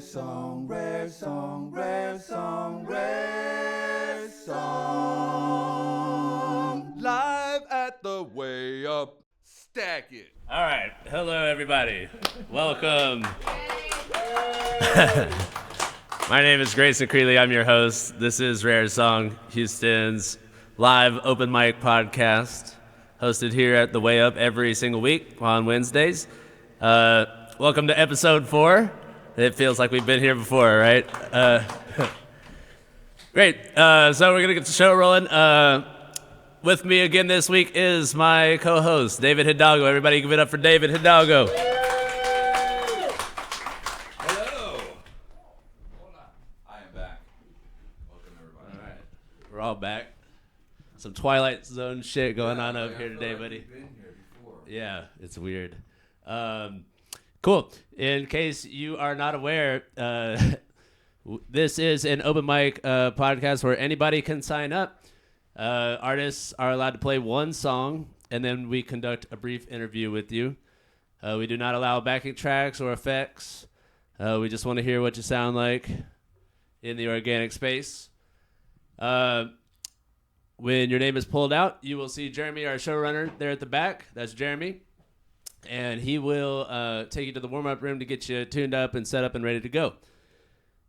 song, rare song, rare song, rare song. Live at the Way Up. Stack it. All right. Hello, everybody. Welcome. My name is Grayson Creeley. I'm your host. This is Rare Song, Houston's live open mic podcast, hosted here at the Way Up every single week on Wednesdays. Welcome to episode 4. It feels like we've been here before, right? Great. So we're going to get the show rolling. With me again this week is my co-host, David Hidalgo. Everybody give it up for David Hidalgo. Hello. Hold on. I am back. Welcome, everybody. All right. We're all back. Some Twilight Zone shit going on up here today, buddy. We've been here before. Yeah, it's weird. Cool. In case you are not aware, this is an open mic podcast where anybody can sign up. Artists are allowed to play one song, and then we conduct a brief interview with you. We do not allow backing tracks or effects. We just want to hear what you sound like in the organic space. When your name is pulled out, you will see Jeremy, our showrunner, there at the back. That's Jeremy. And he will take you to the warm-up room to get you tuned up and set up and ready to go.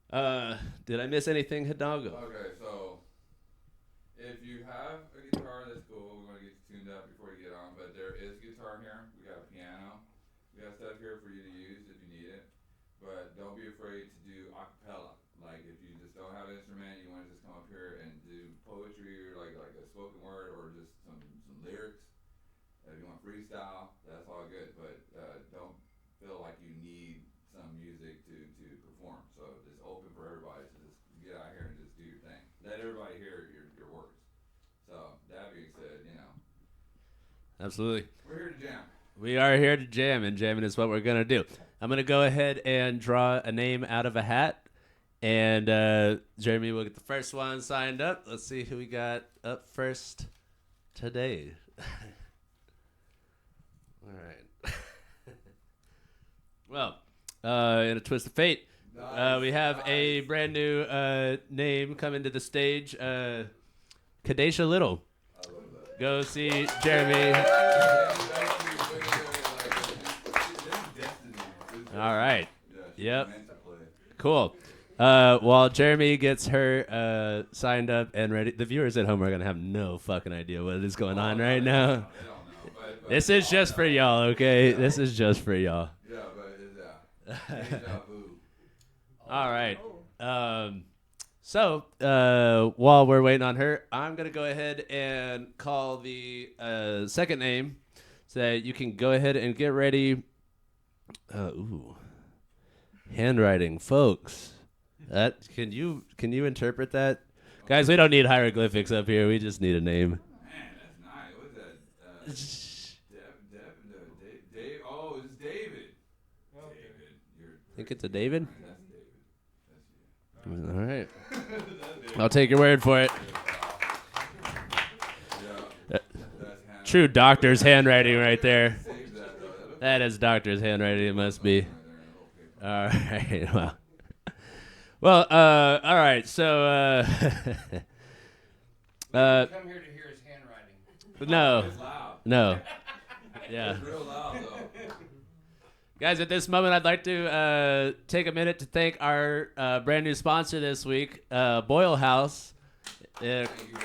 Did I miss anything, Hidalgo? Okay, so if you have a guitar, that's cool. We're going to get you tuned up before you get on. But there is guitar here. We got a piano. We got stuff here for you to use if you need it. But don't be afraid to do a cappella. Like if you just don't have an instrument, you want to just come up here and do poetry or like a spoken word or just some lyrics. If you want freestyle, that's all good. But don't feel like you need some music to perform. So it's open for everybody. So just get out here and just do your thing. Let everybody hear your words. So that being said, Absolutely. we're here to jam. We are here to jam, and jamming is what we're going to do. I'm going to go ahead and draw a name out of a hat, and Jeremy will get the first one signed up. Let's see who we got up first today. All right. Well, in a twist of fate, we have a brand new name coming to the stage, Kadesha Little. Go see Jeremy. All right. Yep. Cool. While Jeremy gets her signed up and ready, the viewers at home are going to have no fucking idea what is going on right now. This is just for y'all, okay? This is just for y'all. Yeah, but deja vu. All right. So while we're waiting on her, I'm going to go ahead and call the second name so that you can go ahead and get ready. Handwriting, folks. Can you interpret that? Guys, we don't need hieroglyphics up here. We just need a name. Man, that's nice. What is that? Dave. Oh, it's David. David. Think it's a David? That's David. That's you. All right. I'll take your word for it. True doctor's handwriting right there. That is doctor's handwriting. It must be. All right. Well, all right. So, come here to hear his handwriting. no, It's loud. no. Yeah. It's real loud, though. Guys, at this moment, I'd like to take a minute to thank our brand new sponsor this week, Boyle House. Thank you.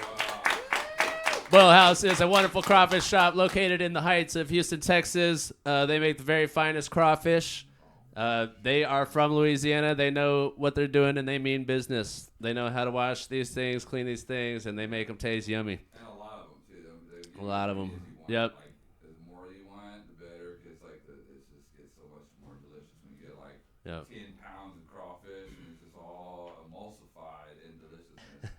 Boyle House is a wonderful crawfish shop located in the Heights of Houston, Texas. They make the very finest crawfish. They are from Louisiana. They know what they're doing, and they mean business. They know how to wash these things, clean these things, and they make them taste yummy. And a lot of them, too. A lot of them. If you want, Yep. Like, the more you want, the better, because like it just gets so much more delicious when you get like Yep. 10 pounds of crawfish and it's just all emulsified in deliciousness.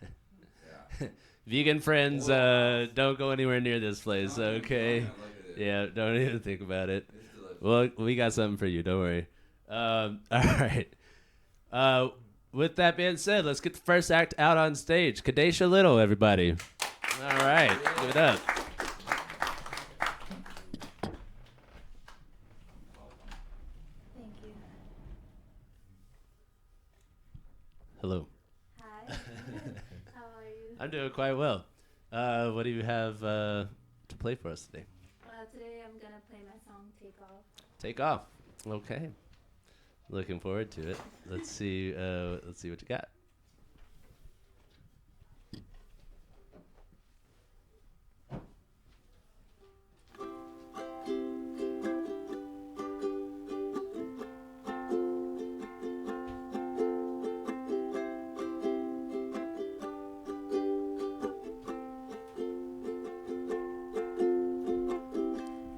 Yeah. Vegan friends, don't go anywhere near this place, Don't even okay? look at it. Yeah, don't even think about it. It's delicious. Well, we got something for you. Don't worry. All right. With that being said, let's get the first act out on stage. Kadesha Little, everybody. All right. Give it up. Thank you. Hello. Hi. How are you? I'm doing quite well. What do you have to play for us today? Today I'm gonna play my song "Take Off." Take off. Okay. Looking forward to it. Let's see. Let's see what you got.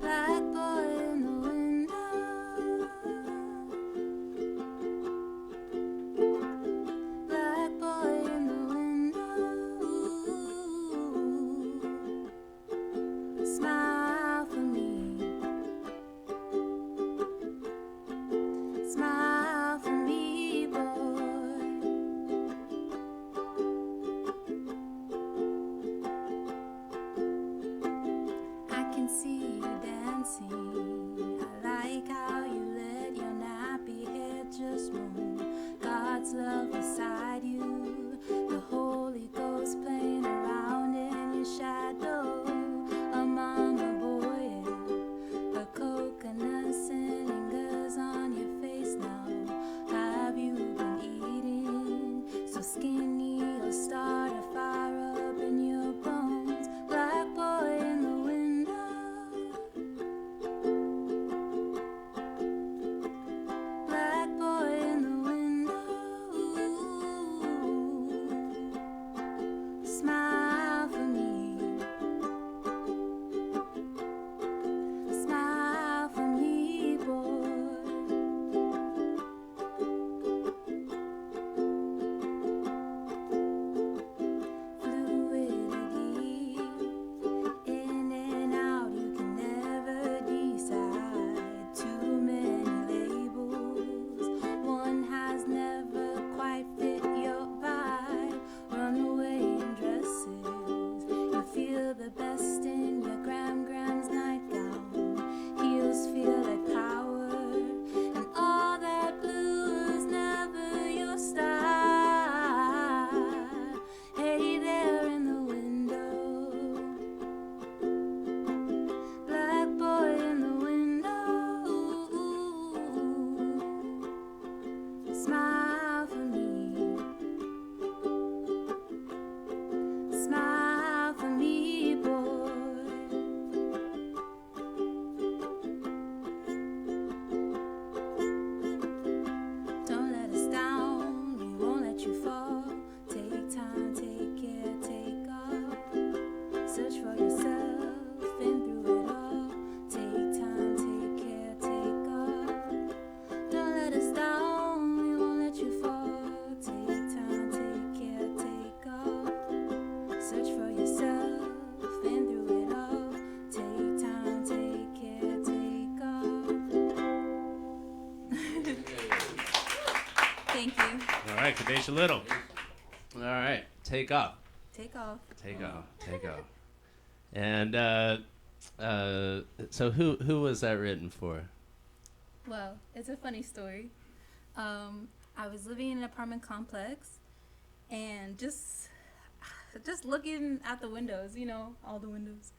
Black boy in the window. Black boy in the window. Smile for me. Smile for me, boy. I can see you dancing. I like how you let your nappy hair just roam. God's love beside you. The Holy Ghost playing around in your shadow. A mama boy, a coconut scent lingers on your face now. Have you been eating so skinny you'll start a fire up in your bones? Black boy in the window. Black boy in the window. Smile for me. Smile for me, boy. Fluidity, in and out, you can never decide. Too many labels, one has never quite fit your vibe. Runaway in dresses, you feel the best in your Grams nightgown. Heels feel like power, and all that blue is never your style. Hey there in the window, black boy in the window. Smile for me. Smile for me, boy. Don't let us down, we won't let you fall. Take time, take care, take off. Search for yourself and through it all. Take time, take care, take off. Don't let us down, we won't let you fall. Take time, take care, take off. Search for yourself and through it all. Take time, take care, take off. Thank you. All right, Kadesha Little. All right, take off. Take off. Take off. Take off. And so who was that written for? Well, it's a funny story. I was living in an apartment complex, and just looking at the windows, you know, all the windows,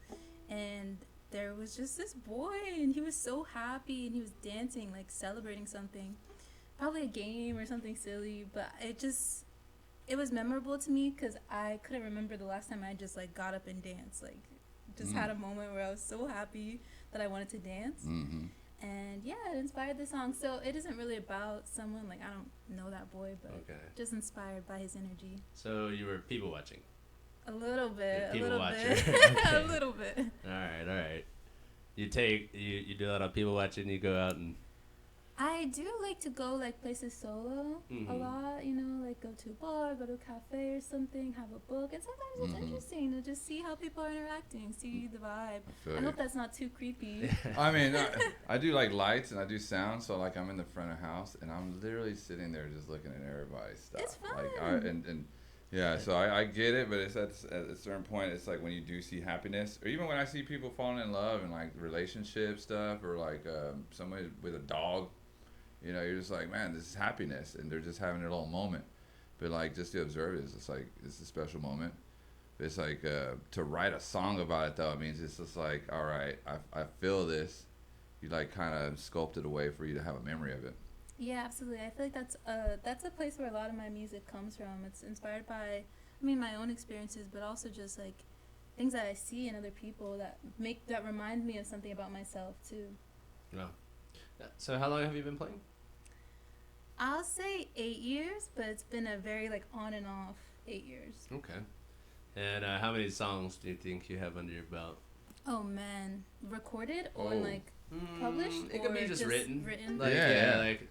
and there was just this boy, and he was so happy, and he was dancing, like celebrating something, probably a game or something silly, but it was memorable to me because I couldn't remember the last time I just like got up and danced, like just had a moment where I was so happy that I wanted to dance. Mm-hmm. And yeah, it inspired the song. So it isn't really about someone, like I don't know that boy, but Okay. just inspired by his energy. So you were people watching. A little bit, a People little watcher. bit, Okay. a little bit. All right. You do that on people watching. You go out and I do like to go like places solo a Mhm. lot, you know, like go to a bar, go to a cafe or something, have a book, and sometimes it's Mhm. interesting to just see how people are interacting, see the vibe. feel I you. hope that's not too creepy. I mean, I do like lights and I do sound, so like I'm in the front of house and I'm literally sitting there just looking at everybody's stuff. It's Like fun. and yeah, so I get it, but it's at a certain point, it's like when you do see happiness, or even when I see people falling in love and like relationship stuff, or like somebody with a dog, you know, you're just like, man, this is happiness, and they're just having their little moment. but like just to observe it is just like it's a special moment. It's like to write a song about it though. It means it's just like, all right, I feel this. You like kind of sculpt it away for you to have a memory of it. Yeah, absolutely. I feel like that's a place where a lot of my music comes from. It's inspired by, I mean, my own experiences, but also just like things that I see in other people that remind me of something about myself too. No. So how long have you been playing? I'll say 8 years, but it's been a very like on and off 8 years. Okay. And how many songs do you think you have under your belt? Oh man, recorded or Oh. like published? It could or be just written. Like, Yeah. like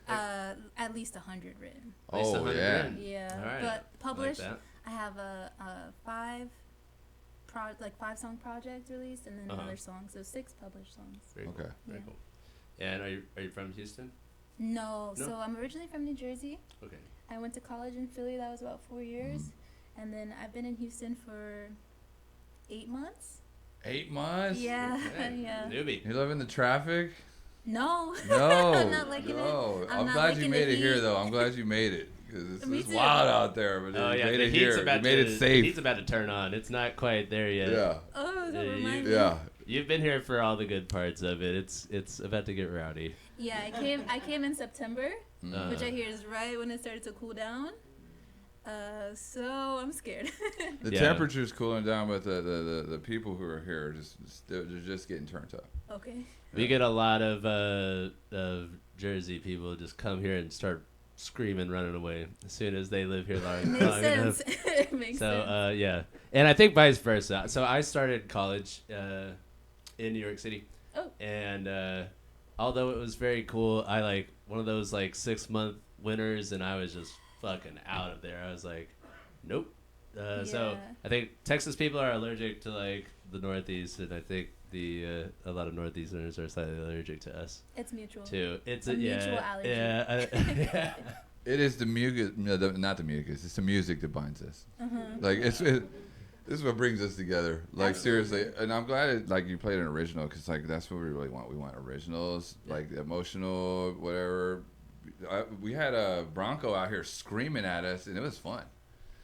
at least 100 written. at least 100 yeah. written. Yeah, All right. but published. I like I have a 5-song project released, and then Uh-huh. another song, so 6 published songs. that. Very Okay. Cool. Very Yeah. cool. And are you from Houston? No, No? so I'm originally from New Jersey. Okay. I went to college in Philly. That was about 4 years, and then I've been in Houston for 8 months. 8 months. Yeah, Okay. yeah. Newbie. You live in the traffic? No, No. I'm not liking no. it. I'm not glad liking you made the it here heat. though. I'm glad you made it because Me it's too. wild out there. But Oh you yeah, made the it heat's here. about You made to it the safe. heat's about to turn on. It's not quite there yet. Yeah. Oh, that Yeah, reminds me. Yeah. You've been here for all the good parts of it. It's about to get rowdy. Yeah, I came in September, Mm. which I hear is right when it started to cool down. So I'm scared. The Yeah. temperature's cooling down, but the people who are here are they're just getting turned up. Okay. We get a lot of Jersey people just come here and start screaming, running away as soon as they live here long Makes enough. sense. It makes So sense. yeah, and I think vice versa. So I started college in New York City, Oh. and although it was very cool, I like one of those like 6-month winters, and I was just fucking out of there. I was like, nope. So Yeah. I think Texas people are allergic to like the Northeast, and I think a lot of Northeasterners are slightly allergic to us It's mutual. too. It's A yeah, mutual allergy. yeah, yeah. It is the mucus, no, not the mucus. It's the music that binds us. Uh-huh. Like this is what brings us together. Like seriously, and I'm glad like you played an original because like that's what we really want. We want originals, like emotional, whatever. We had a Bronco out here screaming at us, and it was fun.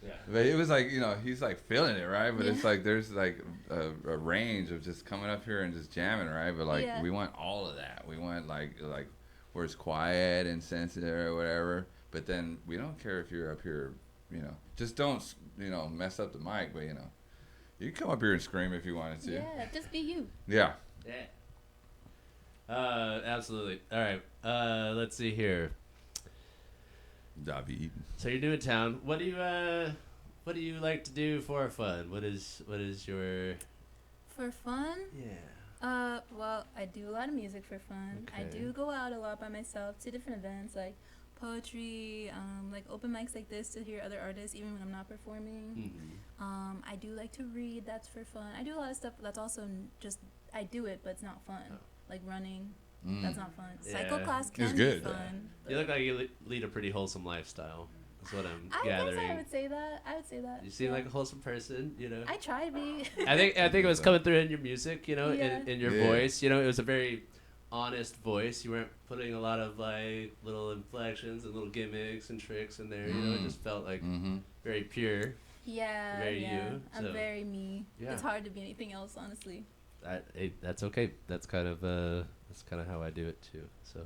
Yeah. But it was like, he's like feeling it, right? But it's Yeah. like there's like a range of just coming up here and just jamming, right? But like Yeah. we want all of that. We want like where it's quiet and sensitive or whatever. But then we don't care if you're up here, just don't mess up the mic. But you can come up here and scream if you wanted to. Yeah, just be you. Yeah. Yeah. Absolutely. All right. Let's see here. David. So you're new in town. What do you like to do for fun? What is your For fun? yeah? Well, I do a lot of music for fun. I Okay. do go out a lot by myself to different events like poetry, like open mics like this to hear other artists even when I'm not performing. Mm-hmm. I do like to read. That's for fun. I do a lot of stuff that's also just I do it, but it's not fun. Oh. Like running, Mm. that's not fun. Yeah. Cycle class It's can good. be fun. You look like you lead a pretty wholesome lifestyle. That's what I'm I guess gathering. I would say that. I would say that. You seem yeah. like a wholesome person. I try to be. I think it was coming through in your music, Yeah. in your Yeah. voice. It was a very honest voice. You weren't putting a lot of like little inflections and little gimmicks and tricks in there. It just felt like Mm-hmm. very pure. Yeah, Very yeah. you, I'm so- very me. Yeah. It's hard to be anything else, honestly. That's okay. That's kind of how I do it too. So,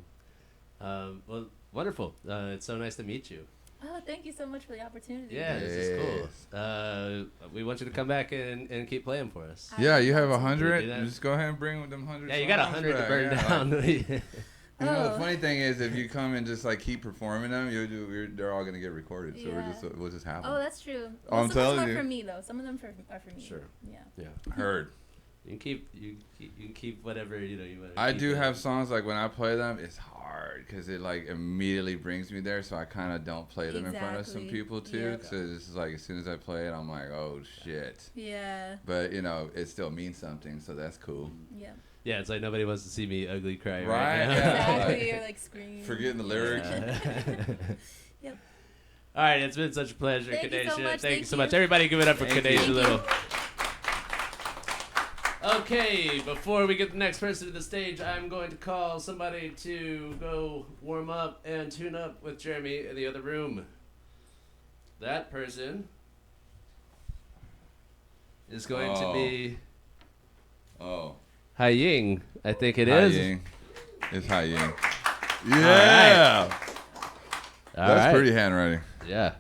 well, wonderful. It's so nice to meet you. Oh, thank you so much for the opportunity. Yeah, this is cool. We want you to come back and keep playing for us. Yeah, you have I'd love to. 100. Do that. Just go ahead and bring them 100. Yeah, you got songs 100 to back. burn Yeah, down. like- You know, the Oh. funny thing is, if you come and just like keep performing them, they're all gonna get recorded. So Yeah. we'll just have them. Oh, that's true. Oh, I'm some of them telling are you. for me though. Some of them are for me. Sure. Yeah. Yeah, Heard. you can keep whatever you want. I do have songs like when I play them, it's hard because it like immediately brings me there. So I kind of don't play them in front of some Exactly. people too. Yep. So this is like as soon as I play it, I'm like, oh shit. Yeah. But it still means something, so that's cool. Yeah. Yeah, it's like nobody wants to see me ugly cry Right, now. yeah. Exactly. Or like scream. Forgetting the lyrics. Yep. All right, it's been such a pleasure, Thank you so Kadesha. much, Thank you thank so you. much. Everybody give it up for Thank you. Kadesha Thank you. Little. Okay, before we get the next person to the stage, I'm going to call somebody to go warm up and tune up with Jeremy in the other room. that person is going to Oh. be Oh. Hai Ying. I think it Hai is. Ying. It's Hai Ying. Yeah. All That's right. pretty handwriting. Yeah.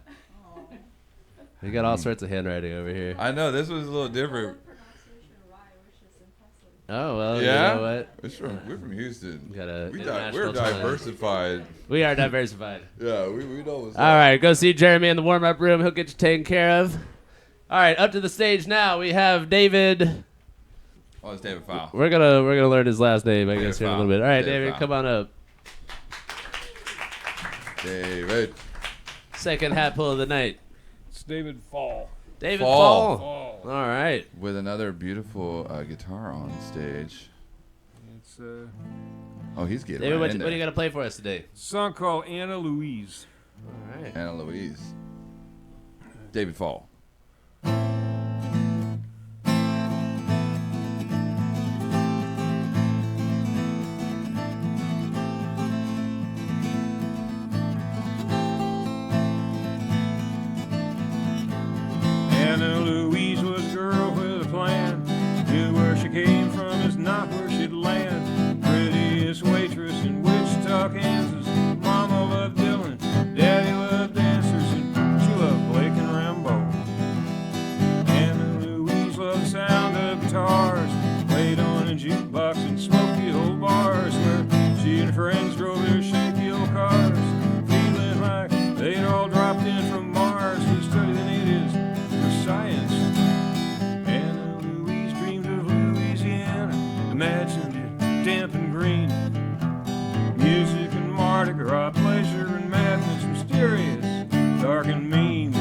We got all sorts of handwriting over here. I know this was a little different. Oh well, Yeah? you know what? We're from Houston. We got a We're international talent. diversified. We are diversified. Yeah, we know what's All right, go see Jeremy in the warm-up room. He'll get you taken care of. All right, up to the stage now. We have David. Oh, it's David Fowl. We're gonna learn his last name, I guess, here in a Fowl. little bit. All right, David David, Fowl. come on up. David. Second hat pull of the night. It's David Fall. David Fall. Fall. All right. With another beautiful guitar on stage. It's Oh, he's getting David, right What in what are you there. gonna play for us today? a song called Anna Louise. All right. Anna Louise. David Fall. Anna Louise was a girl with a plan. Knew where she came from is not where she'd land. Prettiest waitress in Wichita, Kansas. Mama loved Dylan, Daddy loved dancers, and she loved Blake and Rambo. Anna Louise loved the sound of guitars, played on a jukebox in smoky old bars where she and her friends drove their shaky old cars, feeling like they'd all dropped in from Mars to study the natives for science. Anna Louise dreamed of Louisiana, imagined it damp and green. Music and Mardi Gras, pleasure and madness, mysterious, dark and mean.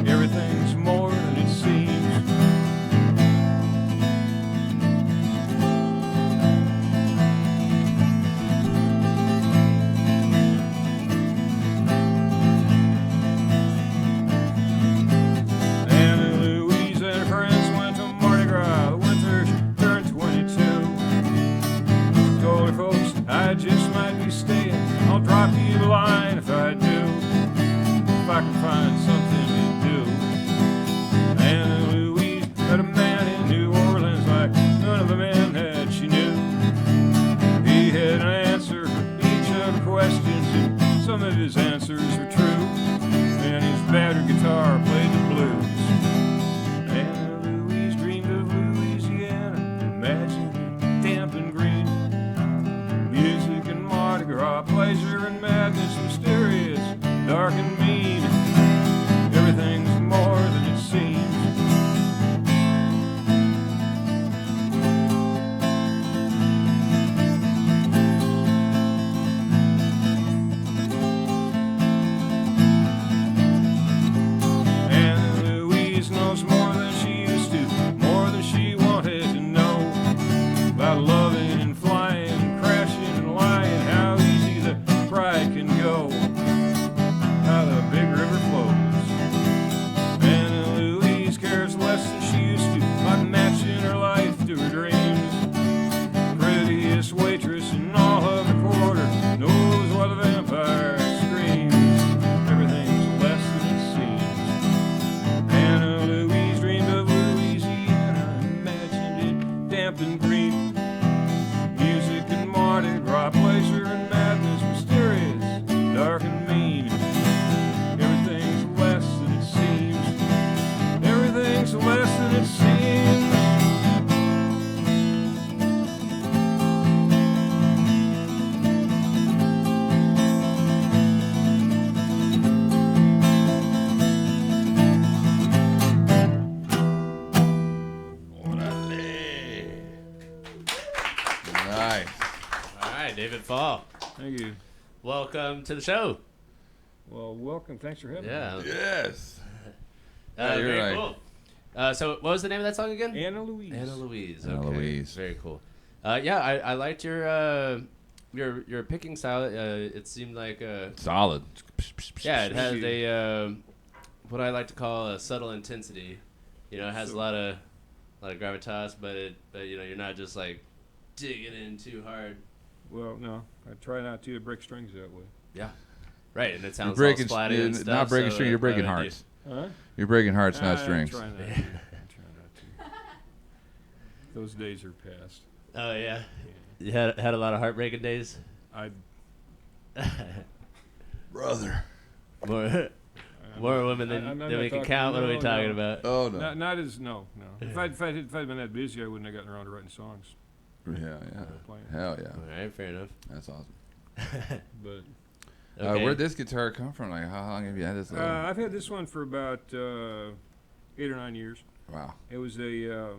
Everything's more than it seems. Anna Louise and her friends went to Mardi Gras the winter she turned 22. Told her folks I just might be staying. I'll drop you a line if I do, if I can find something to do. Anna Louise met a man in New Orleans like none of the men that she knew. He had an answer for each of her questions, and some of his answers were true. And his battered guitar played the blues. Anna Louise dreamed of Louisiana, imagined it damp and green. Music and Mardi Gras, pleasure and madness, mysterious, dark and mean. Everything's more than it seems. Anna Louise knows more than she used to, more than she wanted to know. About loving and flying, crashing and lying, how easy the pride can go, how the big river flows. Anna Louise cares less than she used to, about matching her life to her dreams. Prettiest waitress in all of her quarter, knows what a vampire screams. Everything's less than it seems. Anna Louise dreamed of Louisiana, imagined it damp and green. Music and Mardi Gras, pleasure and madness, mysterious, dark and mean. Everything's less than it seems. Everything's less than it seems. Nice. All right, David Fall. Thank you. Welcome to the show. Well, welcome. Thanks for having Yeah. Yes. Yeah, you're very right. cool. So, what was the name of that song again? me. Anna Louise. Anna Louise. Anna Okay. Louise. Very cool. Yeah, I liked your picking style. It seemed like Solid. yeah, it has Thank you. a what I like to call a subtle intensity. You know, it has a lot of gravitas, but you know, you're not just like digging in too hard. Well, no, I try not to break strings that way. Yeah. Right, and it You're sounds breaking, all splatty and not stuff. breaking so string. You're breaking what would hearts. Huh? You're breaking hearts, not I strings. try not to. I try not to. Those days are past. Oh yeah, Yeah. you had a lot of heartbreaking days. I Brother. More women I'm than not we can talking- count. What are we no, talking no. about? Oh no. not as no. If I'd been that busy, I wouldn't have gotten around to writing songs. Yeah. Playing. Hell yeah. All right, fair enough. That's awesome. But Okay. Where'd this guitar come from? Like, how long have you had this? Little... I've had this one for about 8 or 9 years. Wow. It was I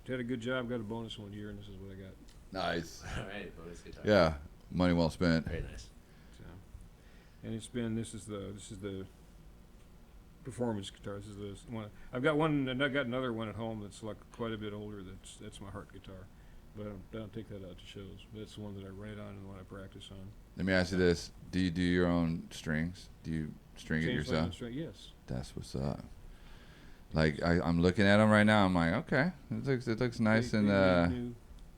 had a good job, got a bonus one year, and this is what I got. Nice. All right, bonus guitar. Yeah. Money well spent. Very nice. So, and this is the performance guitar. This is the one. I've got one, and I've got another one at home that's like quite a bit older. That's my heart guitar, but I don't take that out to shows. That's the one that I write on and the one I practice on. Let me ask you this: do you do your own strings? Do you string it Change yourself? line string, yes. That's what's up. Like I'm looking at them right now. I'm like, okay, it looks nice They and make new-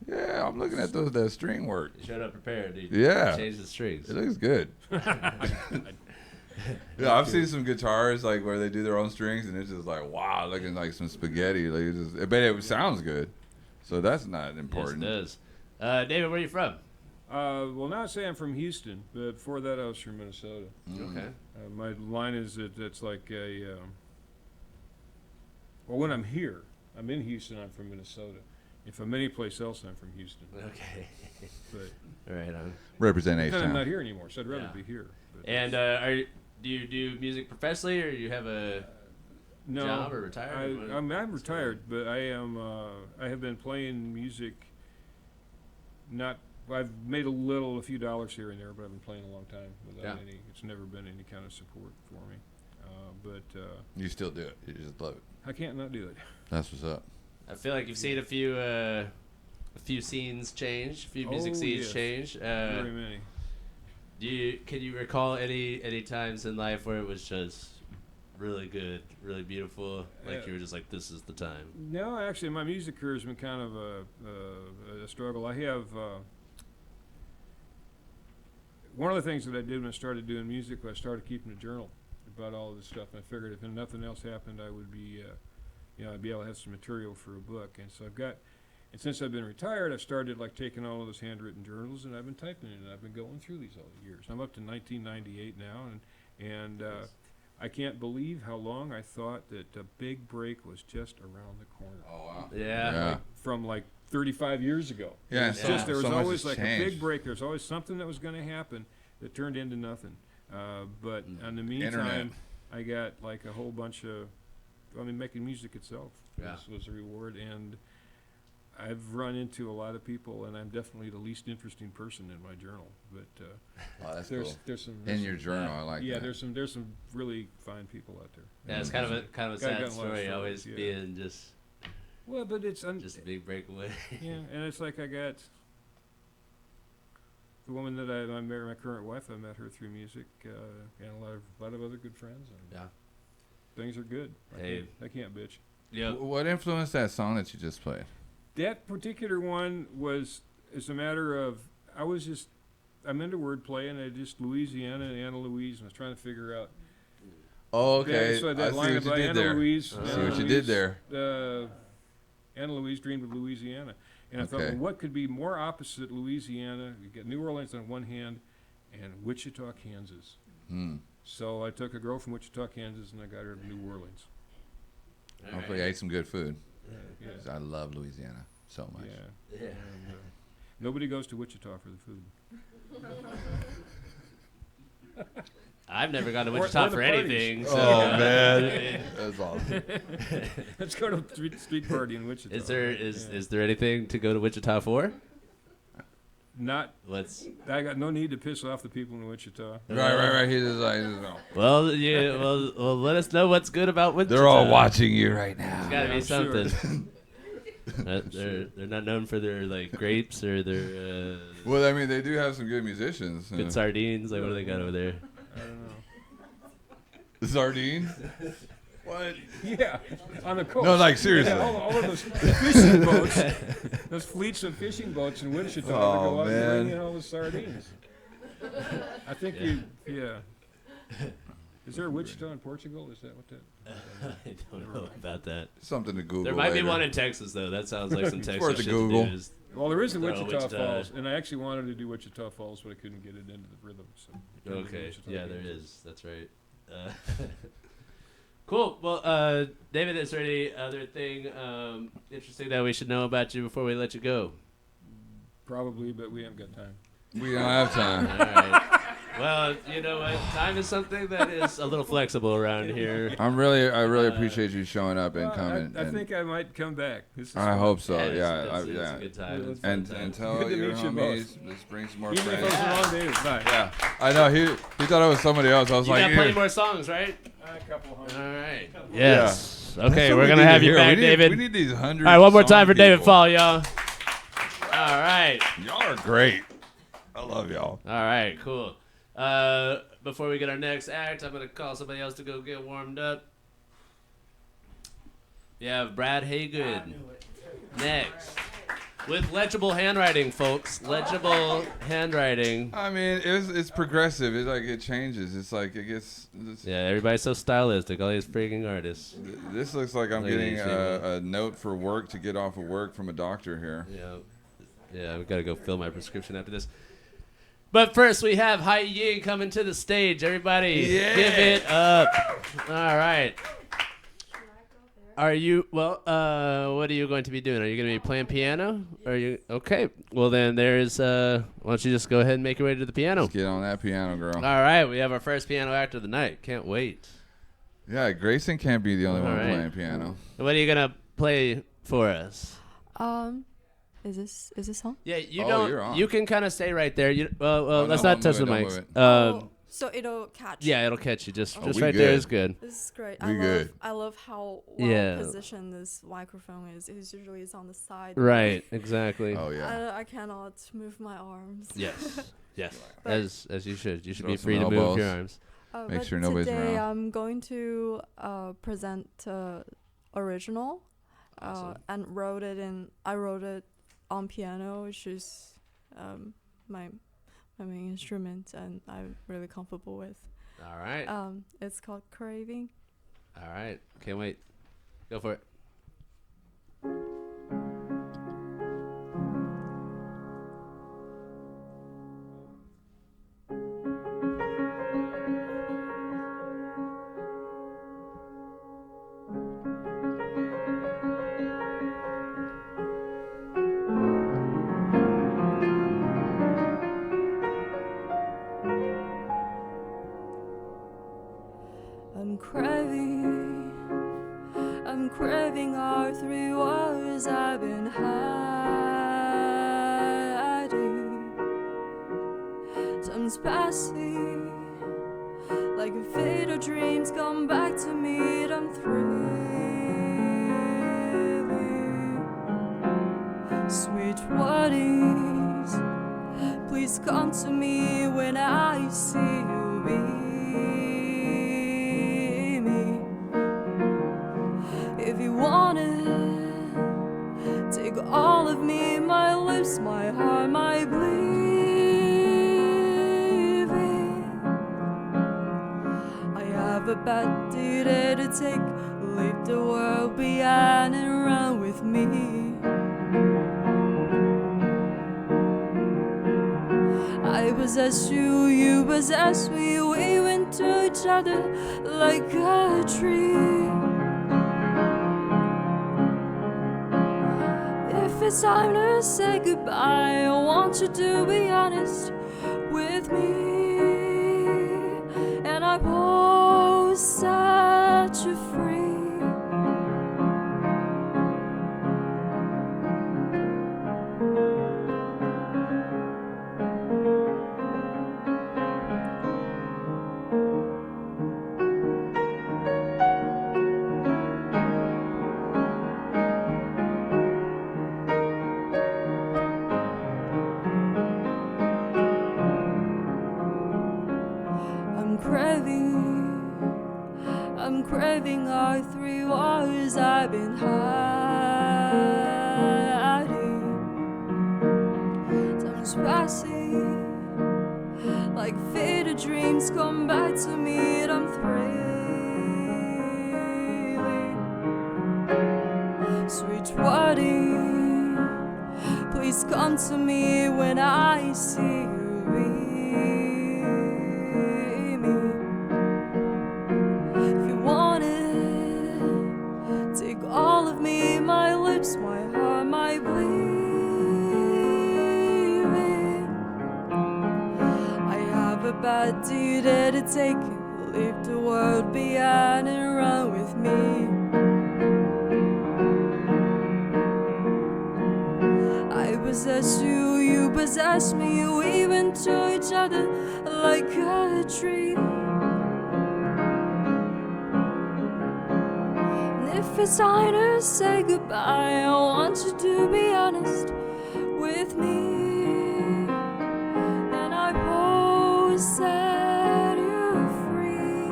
yeah. I'm looking at that string work. You showed up prepared, dude. Yeah. Change the strings. It looks good. Yeah, I've seen some guitars like where they do their own strings and it's just like wow, looking like some spaghetti. Like it just, but it sounds good, so that's not important. Yes, it does. David, where are you from? Well, now I say I'm from Houston, but before that I was from Minnesota. Okay. My line is that it's like a. Well, when I'm here, I'm in Houston. I'm from Minnesota. If I'm anyplace else, I'm from Houston. Okay. But All right. Represent then I'm not H-Town. here anymore, so I'd rather Yeah. be here. But And do you do music professionally, or you have a no, job or retired? What- I'm retired, but I am. I have been playing music. I've made a few dollars here and there, but I've been playing a long time without Yeah. any. It's never been any kind of support for me. But You still do it. You just love it. I can't not do it. That's what's up. I feel like you've seen a few scenes change, a few music Oh, scenes yes. change. Very many. Can you recall any times in life where it was just really good, really beautiful, like you were just like, this is the time? No, actually, my music career has been kind of a struggle. I have one of the things that I did when I started doing music was I started keeping a journal about all of this stuff. And I figured if nothing else happened, I would be, I'd be able to have some material for a book. And so and since I've been retired, I've started like taking all of those handwritten journals and I've been typing it. And I've been going through these all the years. I'm up to 1998 now, and Nice. I can't believe how long I thought that a big break was just around the corner. Oh wow. Yeah. From like 35 years ago. Yeah, It's so- just there was so much always has like a big changed. break. There's always something that was going to happen that turned into nothing. But in the meantime, Internet. I got like a whole bunch of, making music itself Yeah. was a reward. And I've run into a lot of people, and I'm definitely the least interesting person in my journal. But Oh, that's there's cool. there's some In your journal, I like yeah, that. there's some really fine people out there. Yeah, it's kind of a Got sad a lot of story. stories, Always yeah. being just Well, but it's a big breakaway. yeah, and it's like I got the woman that I married, my current wife. I met her through music, and a lot of other good friends. And Yeah. things are good. Hey. I can't bitch. Yep. What influenced that song that you just played? That particular one is a matter of I'm into wordplay, and I just Louisiana and Anna Louise, and I was trying to figure out. Oh, okay. So I that see line what you about did Anna there. Louise. I See Anna what you did Louise, there. Anna Louise dreamed of Louisiana. And I thought, Okay. well, what could be more opposite Louisiana? You get New Orleans on one hand and Wichita, Kansas. Hmm. So I took a girl from Wichita, Kansas, and I got her to New Orleans. All Hopefully, I right. ate some good food. Yeah. 'Cause I love Louisiana so much. Yeah. Yeah. And, nobody goes to Wichita for the food. I've never gone to Or Wichita the for parties. anything. So, Oh man, that's awesome. Let's go to a street party in Wichita. Is there anything to go to Wichita for? Not? What's I got no need to piss off the people in Wichita. Right. He just no. well, yeah. Well, let us know what's good about Wichita. They're all watching you right now. It's gotta be I'm sure. something. They're not known for their like grapes or their Well, I mean, they do have some good musicians. you know. good sardines. Like what do they got over there? I don't know. Sardines? What? Yeah, on the coast. No, like seriously. Yeah, all of those fishing boats, those fleets of fishing boats in Wichita to Oh, go out man. and bring in all the sardines. I think you, yeah. Is there a Wichita in Portugal? Is that what that? I don't know about that. Something to Google. There might be later. one in Texas though. That sounds like some worth Texas a shit Google. to do. Well, there is a Throw Wichita, Wichita. Falls, and I actually wanted to do Wichita Falls, but I couldn't get it into the rhythm. So Okay. Yeah, there is. That's right. Cool. Well, David, is there any other thing interesting that we should know about you before we let you go? Probably, but we haven't got time. We don't have time. All right. Well, you know what? Time is something that is a little flexible around here. I really appreciate you showing up and Well, coming. I and think I might come back. This is I fun. hope so. it's Yeah, a yeah. good time. It's a And fun time. and tell Good to your meet you homies. Let's bring some more Even if it friends. was a long day, it's fine. Yeah, I know. He thought it was somebody else. I was You like, got plenty "Here." more songs, right? A couple hundred. All right. Yeah. Yes. That's Okay, what we're we gonna need to have you hear. back, We David. need these 100. All right, one more song time for David people. Fall, y'all. All right. Y'all are great. I love y'all. All right, cool. Before we get our next act, I'm going to call somebody else to go get warmed up. We have Brad Haygood next. With legible handwriting, folks. Legible handwriting. I mean, it's progressive. It's like it changes. It's like it gets. Yeah, everybody's so stylistic. All these freaking artists. This looks like I'm Look at getting these people. a note for work to get off of work from a doctor here. Yeah, we got to go fill my prescription after this. But first, we have Hai Ying coming to the stage. Everybody, Yeah. give it up. All right. Are you, what are you going to be doing? Are you going to be playing piano? Are you, okay. Well, then there's, why don't you just go ahead and make your way to the piano? Let's get on that piano, girl. All right, we have our first piano act of the night. Can't wait. Yeah, Grayson can't be the only one All right. playing piano. What are you going to play for us? Is this on? Yeah, you Oh, you're on. don't, you can kind of stay right there. Well, Oh, let's no, not don't touch the move it, don't mics. move it. So it'll catch. Yeah, it'll catch you. Just Oh, we right there good. is good. This is great. We good. I love how well Yeah. positioned this microphone is. It's usually on the side. Right, exactly. Oh yeah. I cannot move my arms. Yes, yes. But- As you should. You should Throw be some free to move elbows. your arms. Make But sure nobody's today around. I'm going to present original, Awesome. and I wrote it on piano, which is my main instrument, and I'm really comfortable with. All right. It's called Craving. All right. Can't wait. Go for it. I'm craving our 3 words I've been hiding. Time's passing, like a faded dreams come back to me. I'm thrilling. Sweet weddings, please come to me when I see you be me. If you want it, take all of me, my lips, my heart, my believing. I have a bad duty to take, leave the world behind and run with me. I possess you, you possess me, we went to each other like a tree. If it's time to say goodbye, I want you to be honest with me, and I won't set you free. I'm craving our 3 words I've been hiding. Time's passing like faded dreams come back to me, and I'm thrilling. Sweet wedding, please come to me when I see you leave me. If you want it, take all of me, my lips, my heart, my breathing. I have a bad deed to take it. Leave the world behind and run with me. I possess you, you possess me, we went to each other like a tree. And if it's time to say goodbye, I want you to be honest with me. And I won't set you free.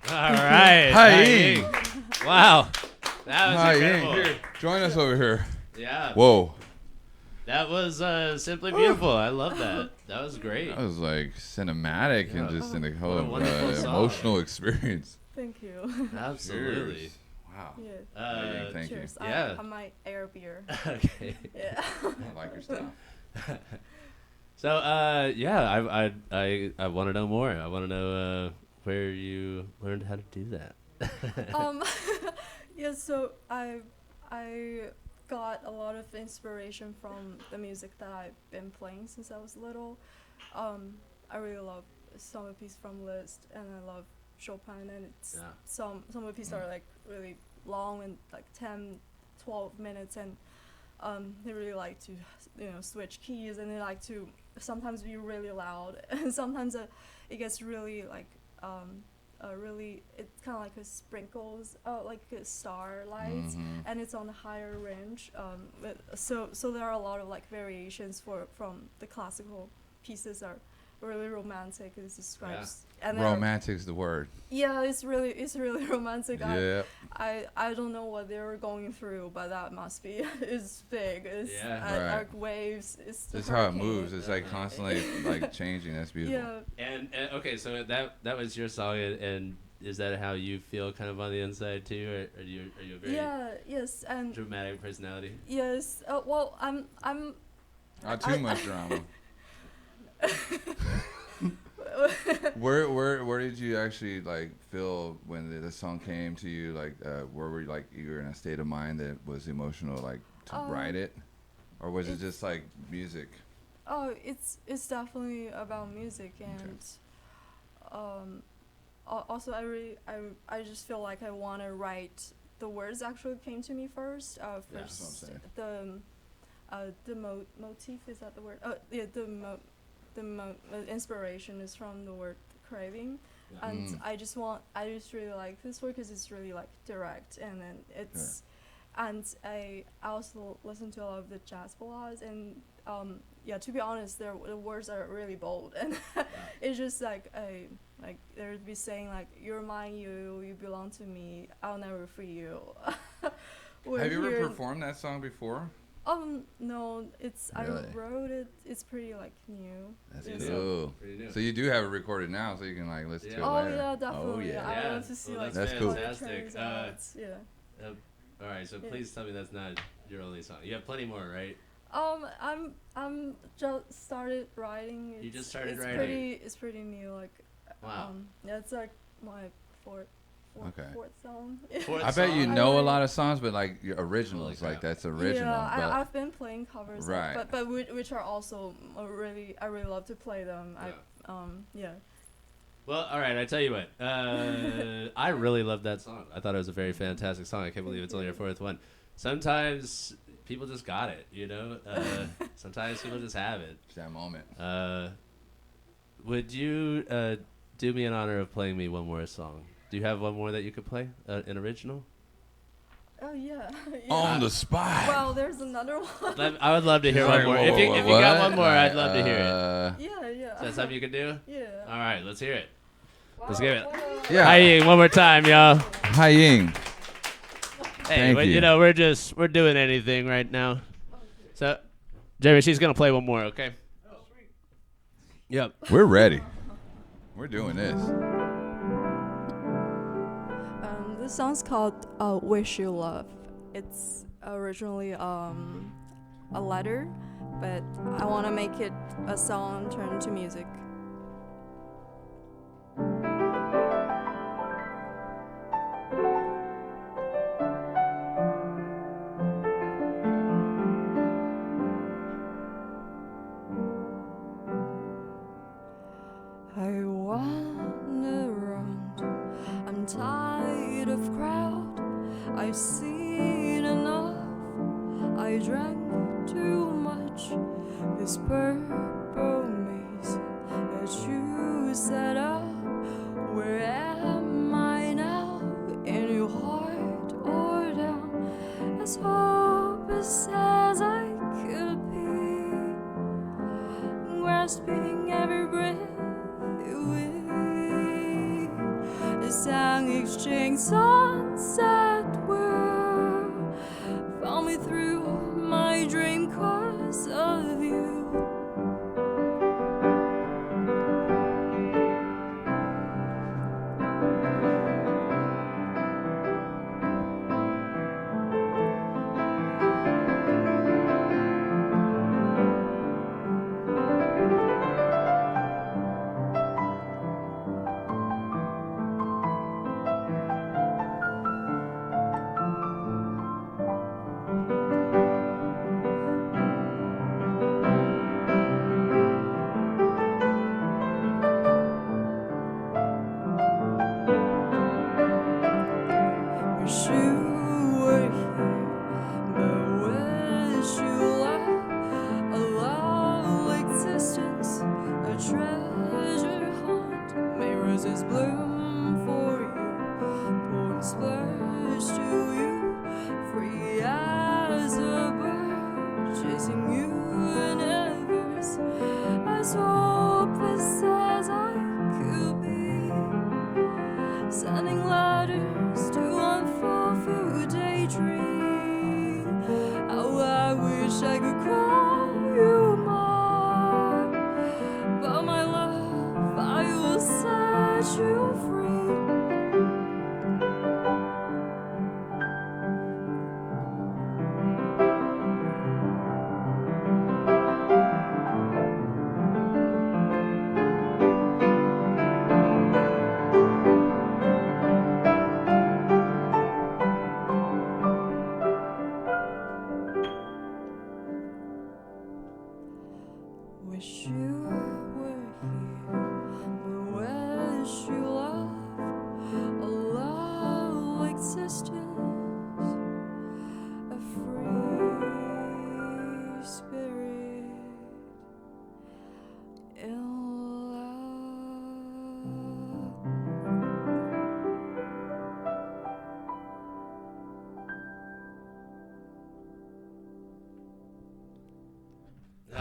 All right. Hi, Ying. Wow. That was Hi, incredible. Here, join us over here. Yeah. Whoa, That was simply beautiful. I love that. That was great. that was like cinematic and Yeah. just in a What whole a wonderful song. emotional experience. Thank you. Absolutely. Cheers. Wow. Yeah. Thank you. Cheers. Yeah. I might air beer. Okay. Yeah. I like your stuff. So yeah, I want to know more. I want to know where you learned how to do that. Yeah, so I got a lot of inspiration from the music that I've been playing since I was little. I really love some of the pieces from Liszt, and I love Chopin, and it's Yeah. some of the pieces are like really long and like 10, 12 minutes, and they really like to switch keys, and they like to sometimes be really loud, and sometimes it gets really like it's kind of like a sprinkles, like a starlight, and it's on the higher range. So there are a lot of like variations from the classical pieces are really romantic. It describes and they're- Romantic's the word. Yeah, it's really romantic. Yeah. I don't know what they were going through, but that must be it's big. It's Right. like waves. It's That's how it hurricane. moves. It's like constantly like changing. That's beautiful. Yeah. And okay, so that was your song, and is that how you feel kind of on the inside too, or are you a very Yes, and dramatic personality? yes. Well, I'm. Not too much drama. Where did you actually like feel when the song came to you? Like, where were you, like you were in a state of mind that was emotional, like to write it, or was it just like music? Oh, it's definitely about music, and also I just feel like I want to write. The words actually came to me first. That's what I'm saying. The motif, is that the word? Yeah, the inspiration is from the word craving, And I just really like this word because it's really like direct, and then it's, and I also listen to a lot of the jazz ballads, and yeah, to be honest, the words are really bold, and it's just like they'd be saying like, "You're mine, you belong to me, I'll never free you." Have you ever performed that song before? No, Really? I wrote it. It's pretty like new. That's Yeah, cool. Pretty new. So you do have it recorded now, so you can like listen to it Oh later. yeah, definitely. yeah. I Yeah, love to see well, like that's how it fantastic. turns out. Yeah. All right, so Yeah. please tell me that's not your only song. You have plenty more, right? I'm just started writing. You just started it's writing. It's pretty new. Like, Wow. yeah, it's like my fourth song. Fourth I bet you song? know a like- lot of songs, but like your originals, Holy like crap. that's original. Yeah, but I've been playing covers, Right. but which are also I really love to play them. Yeah. Well, all right. I tell you what. I really love that song. I thought it was a very fantastic song. I can't believe it's only your fourth one. Sometimes people just got it, you know. Sometimes people just have it. it's that moment. Would you do me an honor of playing me one more song? Do you have one more that you could play? An original? Oh yeah. On the spot. Well, there's another one. I would love to hear Sorry, one more. whoa, If you whoa, got what? one more, I'd love to hear it. Yeah. Is that something you could do? Yeah. All right, let's hear it. Let's give it. Yeah. Hi, Ying, one more time, y'all. Hi Ying. Hey, Thank but, you. you know, we're doing anything right now. So, Jamie, she's gonna play one more, okay? Oh, sweet. Yep. We're ready. We're doing this. This song's called "Wish You Love." It's originally a letter, but I want to make it a song turned to music. I wander around, I'm tired of crowd. I've seen enough, I drank too much. This purple maze that you set up, where am I now? In your heart or down? As hopeless as I could be, grasping every breath away. The sound exchange sunset world found me through my dream 'cause of you. Wish you were here, but wish you left a lovely existence, a treasure hunt. May roses bloom for you, poems splash to you, free as a bird, chasing you in embers, as hopeless as I could be. Sending letters to unfulfilled daydream. How I wish I could call you mine, but my love, I will set you free.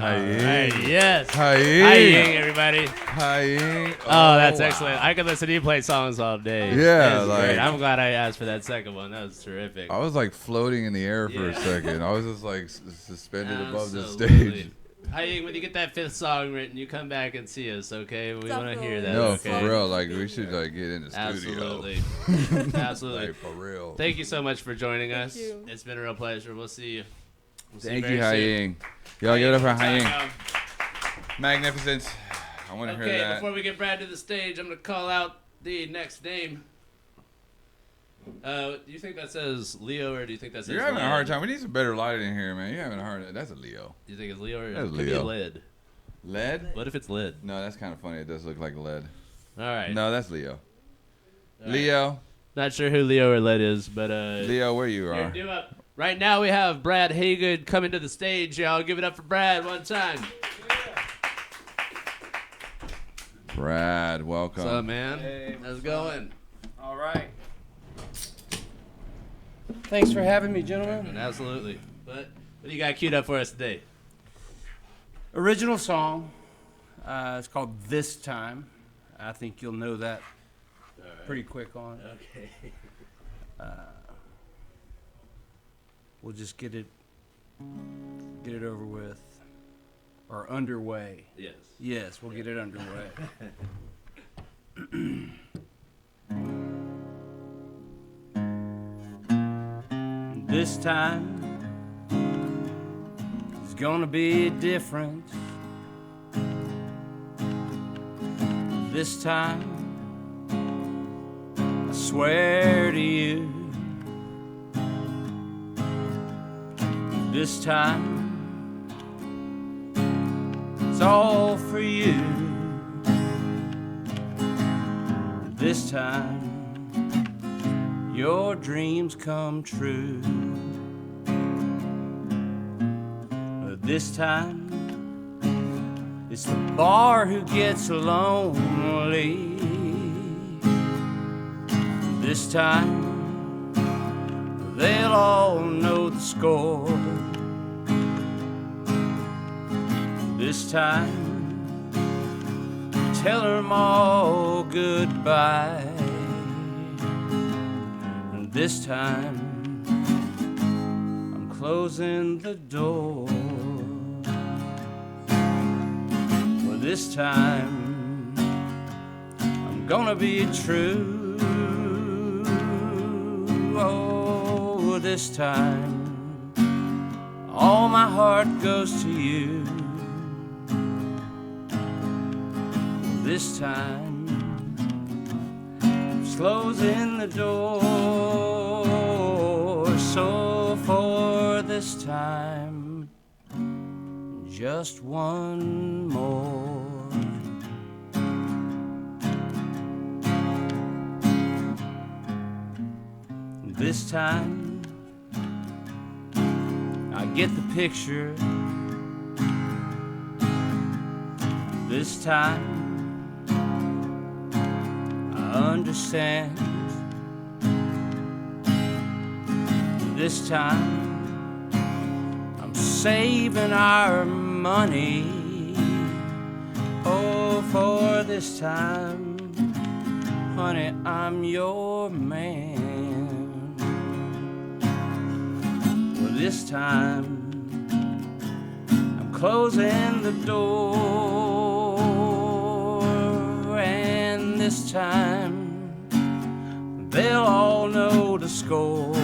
Alright, yes. Hi, Hi, Ying, everybody. Hi. Oh, that's excellent. I could listen to you play songs all day. Yeah, That's like- great. I'm glad I asked for that second one. That was terrific. I was like floating in the air for a Yeah. second. I was just like suspended above the Absolutely. stage. Hi, Ying, when you get that 5th song written, you come back and see us, okay? We want to hear that. No, okay? for real. Like we should like get in the studio. Absolutely. Absolutely. Like for real. Thank you so much for joining us. you. It's been a real pleasure. We'll see you. We'll see Thank very you, Hai soon. Ying. Y'all give it up for Hai Ying. Um, Magnificent. I want to Okay, hear that. before we get Brad to the stage, I'm going to call out the next name. Do you think that says Leo or do you think that says You're having a Led? hard time. We need some better lighting in here, man. You're having a hard time. That's a Leo. Do you think it's Leo or That's it could be Leo. lead? Lead? What if it's lead? No, that's kind of funny. It does look like lead. All right. No, that's Leo. All right. Leo. Not sure who Leo or lead is, but Leo, where you here, are. do up. Right now we have Brad Haygood coming to the stage, y'all. Give it up for Brad one time. Brad, welcome. What's up, man? Hey, How's it going? All right. Thanks for having me, gentlemen. Absolutely. But what do you got queued up for us today? Original song. It's called This Time. I think you'll know that pretty quick on. Okay. We'll just get it over with. Or underway. Yes. Yes, we'll get it underway. This time is gonna be different. This time, I swear to you. This time, it's all for you. This time, your dreams come true. This time, it's the bar who gets lonely. This time, they'll all know the score. This time, tell them all goodbye. And this time, I'm closing the door. Well, this time, I'm gonna be true. Oh, this time, all my heart goes to you. This time, closing the door. So for this time, just one more. This time, I get the picture. This time, I understand. This time, I'm saving our money. Oh, for this time, honey, I'm your man. Well, this time, I'm closing the door. And this time, they'll all know the score.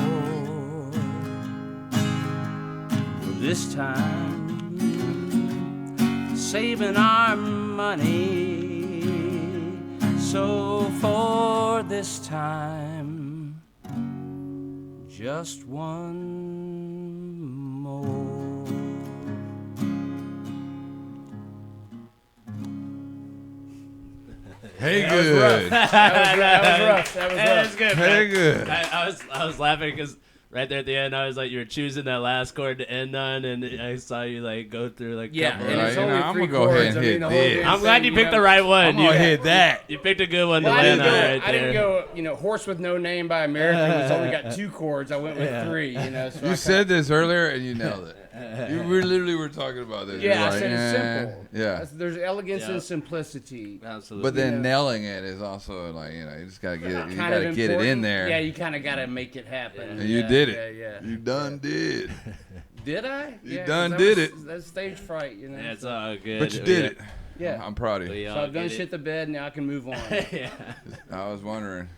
This time, saving our money. So for this time, just one more. Hey, good. That was good, Hey, man. good. I was laughing because right there at the end, I was like, you were choosing that last chord to end on, and I saw you like go through like. Yeah, couple- and Right, it's you know, only I'm 3 gonna go ahead chords. and I mean, hit the whole this. damn I'm glad thing, you picked know. the right one. I'm gonna hit that. You picked a good one to Well, I land didn't on go. right I didn't there. go. Horse with No Name by American. It's only got 2 chords. I went with 3. So I You said this earlier and you nailed it. You literally were talking about this. Yeah, You're I like, said it's eh. simple. Yeah. There's elegance Yeah. and simplicity. Absolutely. But then know. nailing it is also like, you just gotta get it. You Kind of gotta get it in important. there. Yeah, you kind of got to make it happen. And you did it. Yeah, yeah. You done did. Did I? You Yeah, 'cause done that did was- it. That's stage fright, you know. It's all good. But you did it. Yeah. I'm proud of you. We So all I've done get shit the bed. Now I can move on. it. Yeah. I was wondering.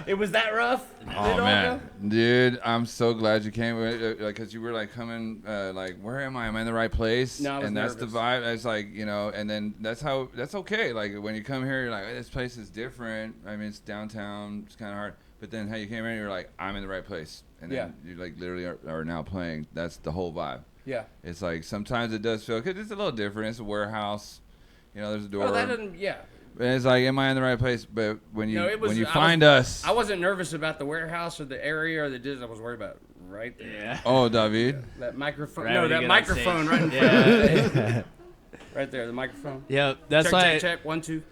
It was that rough. Did it Oh all man, go? dude, I'm so glad you came. Because you were like coming, like, where am I? Am I in the right place? No, I was and that's nervous. the vibe. It's like, and then that's okay. Like when you come here, you're like, this place is different. I mean, it's downtown. It's kind of hard. But then how you came in, you're like, I'm in the right place. And then you like literally are now playing. That's the whole vibe. Yeah. It's like sometimes it does feel, because it's a little different. It's a warehouse. There's a door. Oh, that didn't. Yeah. And it's like, am I in the right place? But when you No, it was- when you I find was- us, I wasn't nervous about the warehouse or the area or the Disney. I was worried about right there. Yeah. oh David, That microphone. Right no, when you that get on microphone stage. right in front. Yeah. Right there, the microphone. Yeah, that's check, why check, check. 1, 2.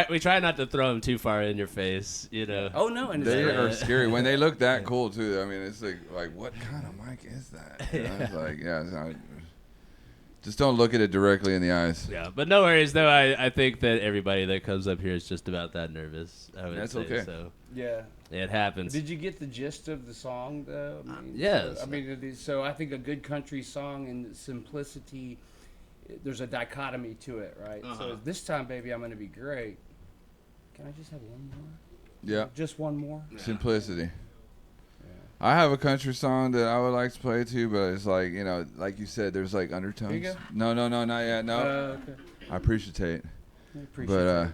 we try not to throw them too far in your face, Oh no, and it's they great. are scary when they look that cool too. I mean, it's like what kind of mic is that? It's like, just don't look at it directly in the eyes. Yeah, but no worries though. I think that everybody that comes up here is just about that nervous. I would That's say, okay. So Yeah. it happens. Did you get the gist of the song though? I mean, yes. So, I mean, so I think a good country song and simplicity. There's a dichotomy to it, right? Uh-huh. So this time, baby, I'm gonna be great. Can I just have one more? Yeah, Just one more? simplicity. I have a country song that I would like to play too, but it's like, like you said, there's like undertones. Here you go. No, not yet. No, Okay. I appreciate. I appreciate But that.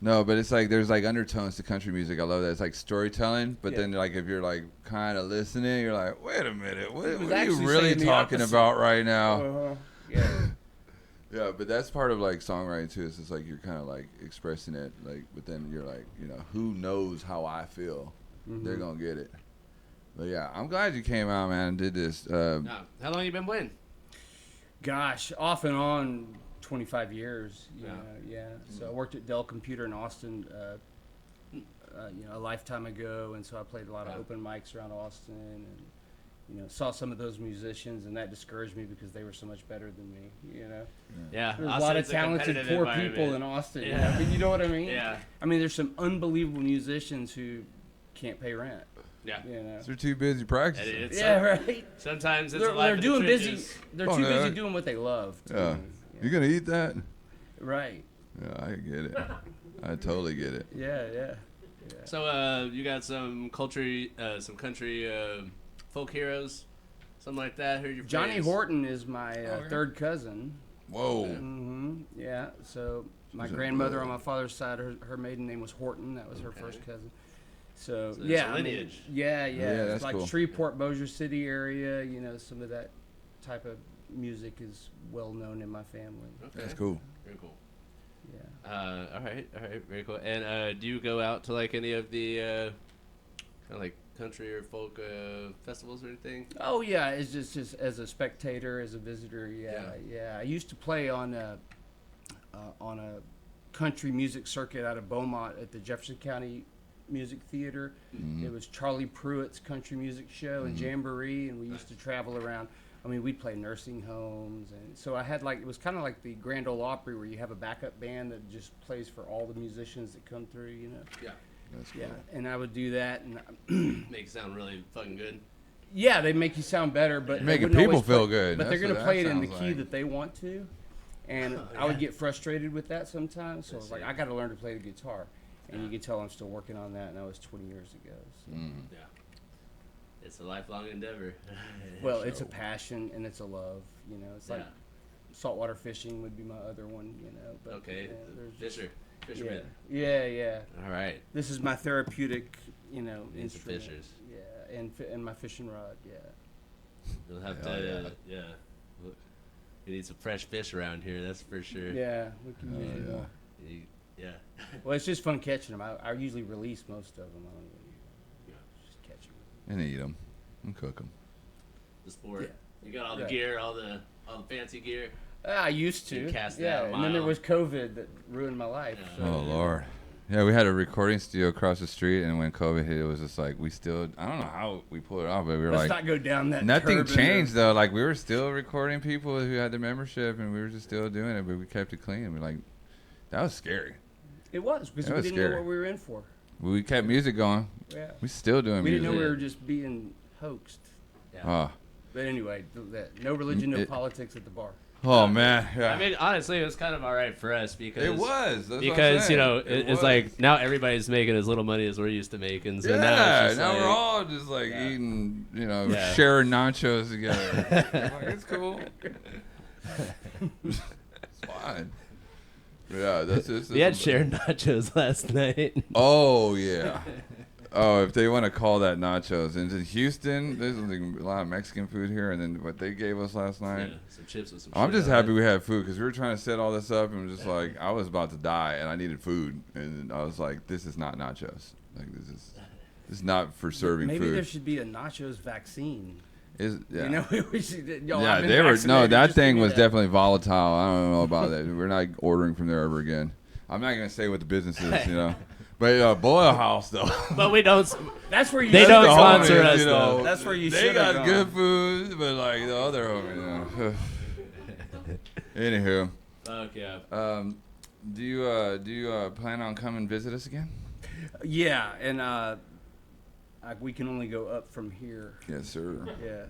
no, but it's like there's like undertones to country music. I love that. It's like storytelling, but Yeah. then like if you're like kind of listening, you're like, wait a minute, what was are you actually really saying the talking opposite. about right now? Yeah. Yeah, but that's part of like songwriting too. It's just like you're kind of like expressing it, like, but then you're like, who knows how I feel? Mm-hmm. They're gonna get it. But yeah, I'm glad you came out, man, and did this. No. How long you been playing? Gosh, off and on, 25 years. Yeah. Yeah. So I worked at Dell Computer in Austin, a lifetime ago, and so I played a lot of Yeah. open mics around Austin, and saw some of those musicians, and that discouraged me because they were so much better than me. Yeah. There's a lot of Austin's talented competitive poor people environment. in Austin. Yeah. I mean, you know what I mean? Yeah. I mean, there's some unbelievable musicians who can't pay rent. Yeah. They're too busy practicing. It's Yeah, right. Sometimes it's They're, a life they're of doing the busy. trenches. They're Oh, too no, busy right. doing what they love. to Yeah. do. You gonna eat that? Right. Yeah, I get it. I totally get it. Yeah. So you got some country folk heroes, something like that. Who are your Johnny faves? Horton is my yeah. third cousin. Whoa. Yeah. So my Is it grandmother on blood? my father's side, her maiden name was Horton. That was her first cousin. So, So there's yeah, a I mean, lineage. yeah. Yeah, It's that's like cool. Shreveport, Bossier City area. Some of that type of music is well known in my family. Okay. That's cool. Very cool. Yeah. All right, very cool. And do you go out to like any of the kind of like country or folk festivals or anything? Oh yeah, it's just as a spectator, as a visitor. Yeah. I used to play on a country music circuit out of Beaumont at the Jefferson County Music Theater. It was Charlie Pruitt's country music show and jamboree, and we used to travel around. I mean, we'd play nursing homes, and so I had it was kind of like the Grand Ole Opry, where you have a backup band that just plays for all the musicians that come through. Yeah. That's cool. Yeah, and I would do that, and Make it sound really fucking good. yeah, they make you sound better, but they Making wouldn't people always feel play- good. But they're That's going to what play that it in the sounds key like. that they want to, and Oh, I would yeah. get frustrated with that sometimes. So I was like, see. I got to learn to play the guitar, and you can tell I'm still working on that, and that was 20 years ago. So. Yeah. It's a lifelong endeavor. Well, it's a passion and it's a love. It's like Yeah. saltwater fishing would be my other one. But Okay. there's Fisherman. Yeah. All right. This is my therapeutic, Needs some instrument. fishers. Yeah, and my fishing rod. Yeah. You'll have Hell to. Yeah. You need some fresh fish around here. That's for sure. Yeah, we can Hell use it yeah. more. Yeah. Well, it's just fun catching them. I usually release most of them. I don't really just catch them. And eat them and cook them. The sport. Yeah. You got all the Right. gear, all the fancy gear. I used You to. cast yeah, that and then there mile. was COVID that ruined my life. Yeah. So, Oh Lord. Yeah, we had a recording studio across the street, and when COVID hit, it was just like I don't know how we pulled it off, but we were Let's like, not go down that. nothing turbine changed of- though. Like we were still recording people who had the membership, and we were just still doing it, but we kept it clean. We're like, that was scary. It was because That we was didn't scary. know what we were in for. We kept music going. Yeah. We still doing We music. didn't know we were just being hoaxed. Oh, But anyway, no religion, no It- politics at the bar. oh man. Yeah. I mean, honestly, it was kind of all right for us because it was. That's what I'm because you saying. know It it's was. like now everybody's making as little money as we're used to making. So Yeah, now it's just like, we're all just like Yeah. eating, Yeah. sharing nachos together. Like, it's cool. It's fine. Yeah, that's just. we had shared nachos last night. Oh yeah. Oh, if they want to call that nachos. And in Houston, there's like a lot of Mexican food here, and then what they gave us last night. Yeah, some chips with some. I'm shit just on happy it. we had food because we were trying to set all this up and just like I was about to die and I needed food and I was like, this is not nachos. Like this is not for serving Maybe there food. should be a nachos vaccine. Is yeah. You know, we should. Yo, Yeah, I've been they were no. vaccinated, That just give thing me was that. definitely volatile. I don't know about that. We're not ordering from there ever again. I'm not gonna say what the business is, But Boyle House though. But we don't. That's where you. They should don't go. sponsor homies, us, though. That's where you They should got have good gone. food, but like the other homie. Anywho, Fuck yeah. do you plan on coming visit us again? Yeah, and we can only go up from here. Yes, sir. Yeah.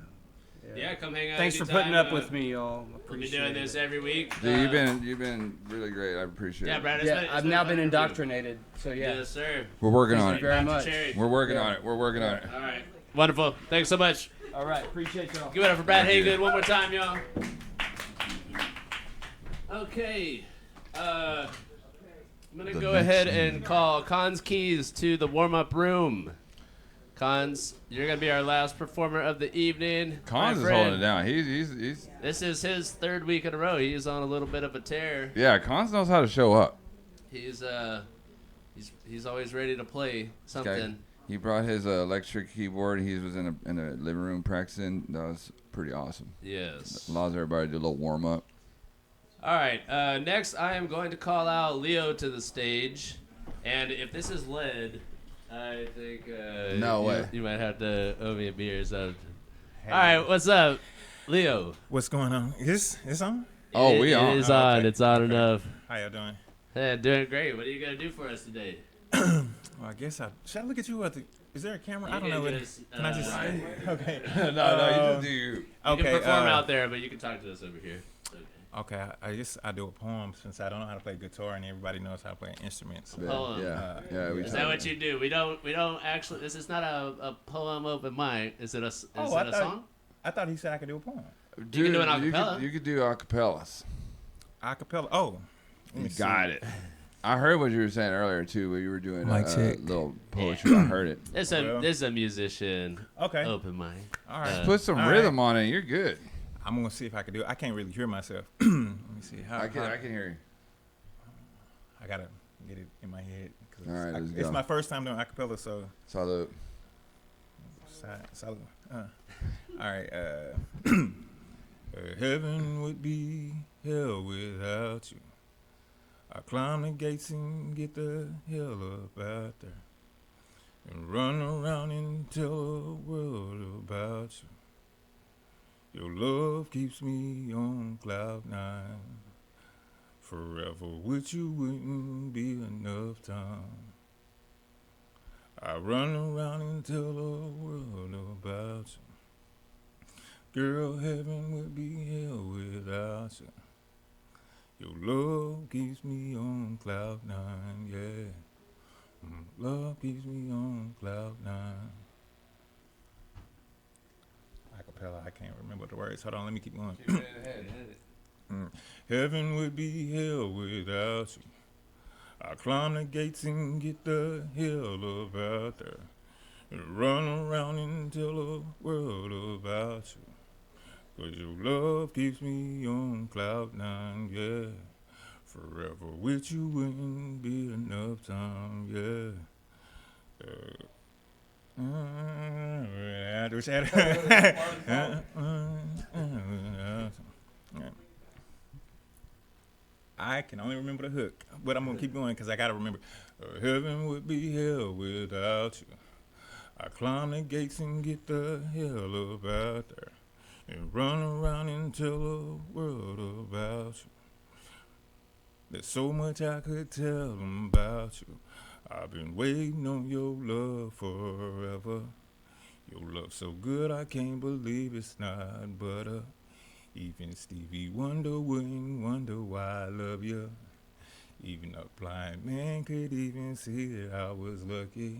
Yeah, come hang out. Thanks for anytime, putting up with me, y'all. We'll be Appreciate doing it. this every week. Dude, you've been really great. I appreciate Yeah, it. Brad. Yeah, I've now been indoctrinated. So yeah. Yes, sir. We're working on Thank you it. very Dr. much. Cherry. We're working Yeah. on it. We're working on it. All right. Wonderful. Thanks so much. All right. Appreciate y'all. Give it up for Brad Thank you. Haygood one more time, y'all. Okay. I'm going to The go next ahead one. and call Cons Keys to the warm-up room. Cons, you're going to be our last performer of the evening. Cons My is friend. holding it down. He's This is his third week in a row. He's on a little bit of a tear. yeah. Cons knows how to show up. He's always ready to play something. He brought his electric keyboard. He was in a living room practicing. That was pretty awesome. Yes. Allows everybody to do a little warm up. All right. Next, I am going to call out Leo to the stage, and if this is lead, I think No way. You might have to owe me a beer or something. All right, what's up, Leo? What's going on? Is this on? Oh, we It on. is Oh, on. okay. It's on Okay. enough. How y'all doing? Hey, doing great. What are you gonna do for us today? Well, I guess should I look at you at the? Is there a camera? I You don't can know. just, Can I just? Okay. no, you just do you. You Okay. can perform out there, but you can talk to us over here. Okay. Okay. I guess I do a poem since I don't know how to play guitar and everybody knows how to play instruments. Yeah, Poem. yeah. We Is talked that what about you do? We don't actually. This is not a poem open mic. Is it a I a thought- song? I thought he said I could do a poem. it. You can do an acapella. You could do acapellas. Acapella. Oh. Let me You got see. it. I heard what you were saying earlier too, where you were doing Mic a check. little poetry. I heard it. This Well. is a musician Okay. open mic. All right. Uh, Put some all rhythm on it. You're good. I'm gonna see if I can do it. I can't really hear myself. Let me see. How, I can hear you. I gotta get it in my head. 'Cause All right, let's it's go. my first time doing acapella, so. Salute. Salud. All right. Heaven would be hell without you. I climb the gates and get the hell up out there. And run around and tell the world about you. Your love keeps me on cloud nine. Forever with you wouldn't be enough time. I run around and tell the world about you. Girl, heaven would be hell without you. Your love keeps me on cloud nine, yeah. Love keeps me on cloud nine. Acapella, I can't remember the words. Hold on, let me keep going. Heaven would be hell without you. I climb the gates and get the hell up out there. And run around and tell the world about you. 'Cause your love keeps me on cloud nine, yeah. Forever with you wouldn't be enough time, yeah. I can only remember the hook, but I'm gonna keep going because I gotta remember. Heaven would be hell without you. I climb the gates and get the hell up out there and run around and tell the world about you. There's so much I could tell them about you. I've been waiting on your love forever. Your love so good I can't believe it's not butter. Even Stevie Wonder wouldn't wonder why I love you. Even a blind man could even see that I was lucky.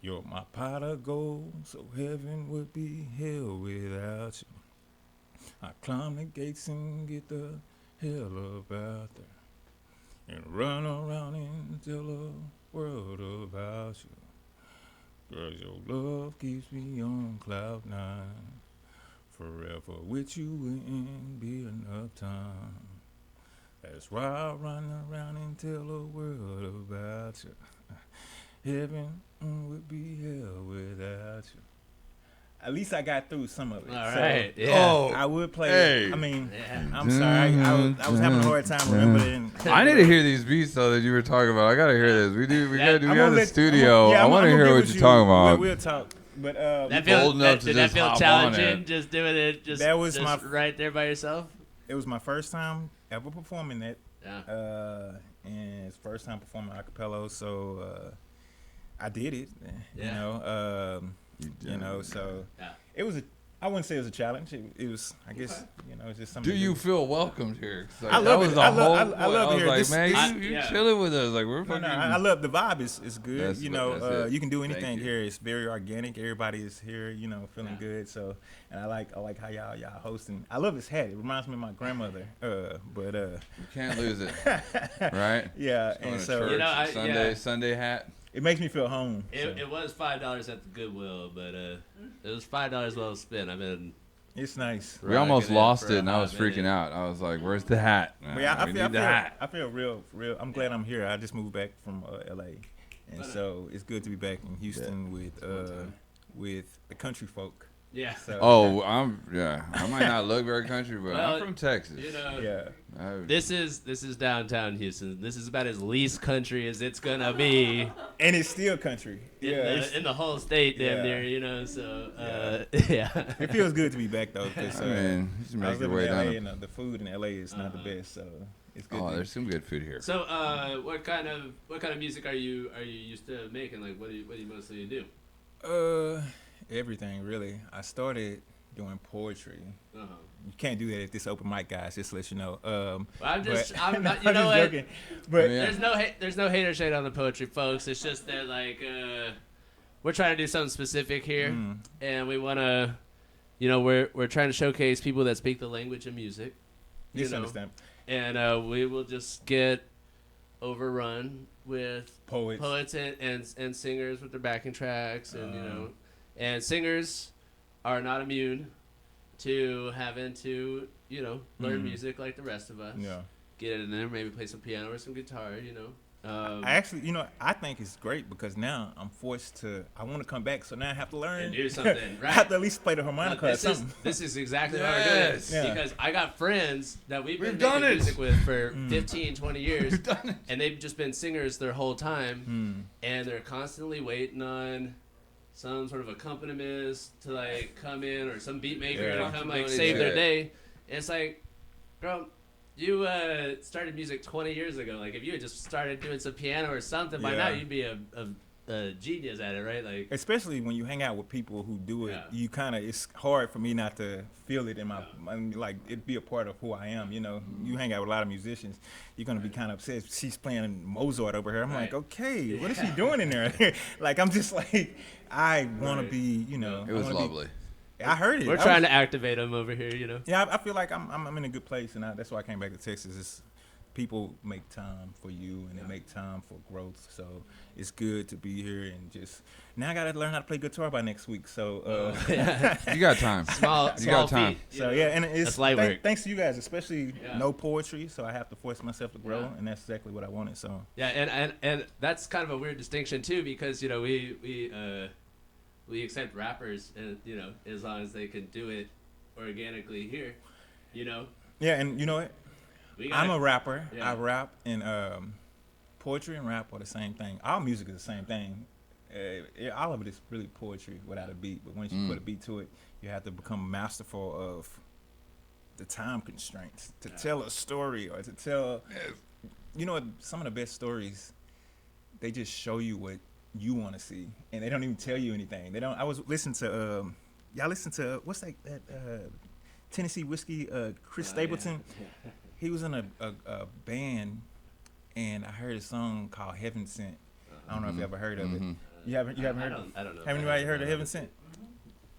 You're my pot of gold, so heaven would be hell without you. I climb the gates and get the hell up out there and run around and tell the world about you. Girl, your love keeps me on cloud nine. Forever with you wouldn't be enough time. That's why I run around and tell the world about you. Heaven would be hell without you. At least I got through some of it. All right. So, Yeah. I would play Hey. it. I mean, Yeah. I'm sorry. I was having a hard time remembering. I need to hear these beats though that you were talking about. I gotta hear this. We Yeah, got the studio. I want to hear what you're talking about. We'll talk. But That feel- feels, bold enough to did that just feel hop on challenging? it. Just doing it, just That was just my- right there by yourself. it was my first time ever performing that. Yeah. And it's first time performing a cappella, so I did it. Yeah. You know, so Yeah. it was I wouldn't say it was a challenge. It was, I guess, it's just something. Do to you feel welcomed here? 'Cause, like, I love that it. was the I love- whole I point. love I was here. like, This- man, this- you're chilling with us. Like we're No, fucking. no, I love the vibe. Is good. That's You what- know, that's it. you can do Thank anything you. here. It's very organic. Everybody is here. Feeling Yeah. good. So, and I like how y'all hosting. I love this hat. It reminds me of my grandmother. But You can't lose it, right? yeah, Going and to so church, You know, Sunday hat. it makes me feel home. so. It was $5 at the Goodwill, but it was $5 well spent. I've been It's nice. We almost rocking lost for it, a and I was hot freaking minute. out. I was like, "Where's the hat?" But yeah, We need the hat. I feel real. I'm glad I'm here. I just moved back from LA, and But, so it's good to be back in Houston with the country folk. Yeah. So, Oh, I might not look very country, but Well, I'm from Texas. You know, yeah. this is downtown Houston. This is about as least country as it's gonna be And it's still country. in, Yeah, in the whole state, damn Yeah. near. You know, so yeah. it feels good to be back though. 'Cause, I mean, you just I make was your living way in LA, down. and the food in LA is not the best, so it's good. Oh, to- there's some good food here. So, what kind of music are you used to making? Like, what do you mostly do? Everything really. I started doing poetry. Uh-huh. You can't do that at this open mic, guys. Just to let you know. I'm but- I'm not. You I'm know just what? joking. But Yeah. There's no hate or shade on the poetry, folks. It's just that like we're trying to do something specific here, and we want to, we're trying to showcase people that speak the language of music. You just know, understand. and we will just get overrun with Poets. and singers with their backing tracks, and and singers are not immune to having to learn music like the rest of us. Yeah. Get in there, maybe play some piano or some guitar. I actually, I think it's great because now I'm forced to. I want to come back, so now I have to learn And do something, I right? have to at least play the Now, harmonica or this something. is exactly how we're doing it. Yes. Yeah. Because I got friends that we've been done making it. music with for 15, 20 years, and they've just been singers their whole time, and they're constantly waiting on some sort of accompanist to like come in or some beat maker Yeah. to come like Continuity save their check. day. And it's like, bro, you started music 20 years ago. Like if you had just started doing some piano or something, by now Yeah. you'd be a genius at it, right? Like Especially when you hang out with people who do it, Yeah. you kind of, it's hard for me not to feel it in my, like, it'd be a part of who I am, You hang out with a lot of musicians, you're going to be kind of upset. She's playing Mozart over here. I'm like, Right. okay, what is she doing in there? Like, I'm just like, I want to be, It was lovely. I heard it. we're trying to activate them over here, Yeah, I feel like I'm in a good place, and that's why I came back to Texas. It's, people make time for you, and they make time for growth. So it's good to be here, and just now I gotta learn how to play guitar by next week. So, You got time. Small You got time. feet. so yeah, and it's That's light work. thanks to you guys, especially Yeah. no poetry. So I have to force myself to grow, Yeah. and that's exactly what I wanted. So Yeah, and that's kind of a weird distinction too, because we accept rappers, and as long as they can do it organically here, yeah, and you know what? we I'm gotta- a rapper. Yeah. I rap, and poetry and rap are the same thing. All music is the same thing. All of it is really poetry without a beat. But once you put a beat to it, you have to become masterful of the time constraints to tell a story or to tell. You know what? Some of the best stories, they just show you what you want to see, and they don't even tell you anything. They don't. I was listening to y'all listen to what's that Tennessee Whiskey, Chris Stapleton. Yeah. He was in a band, and I heard a song called Heaven Sent. I don't know if you ever heard of it. You haven't heard of it? I don't know. Haven't anybody heard of Heaven Sent?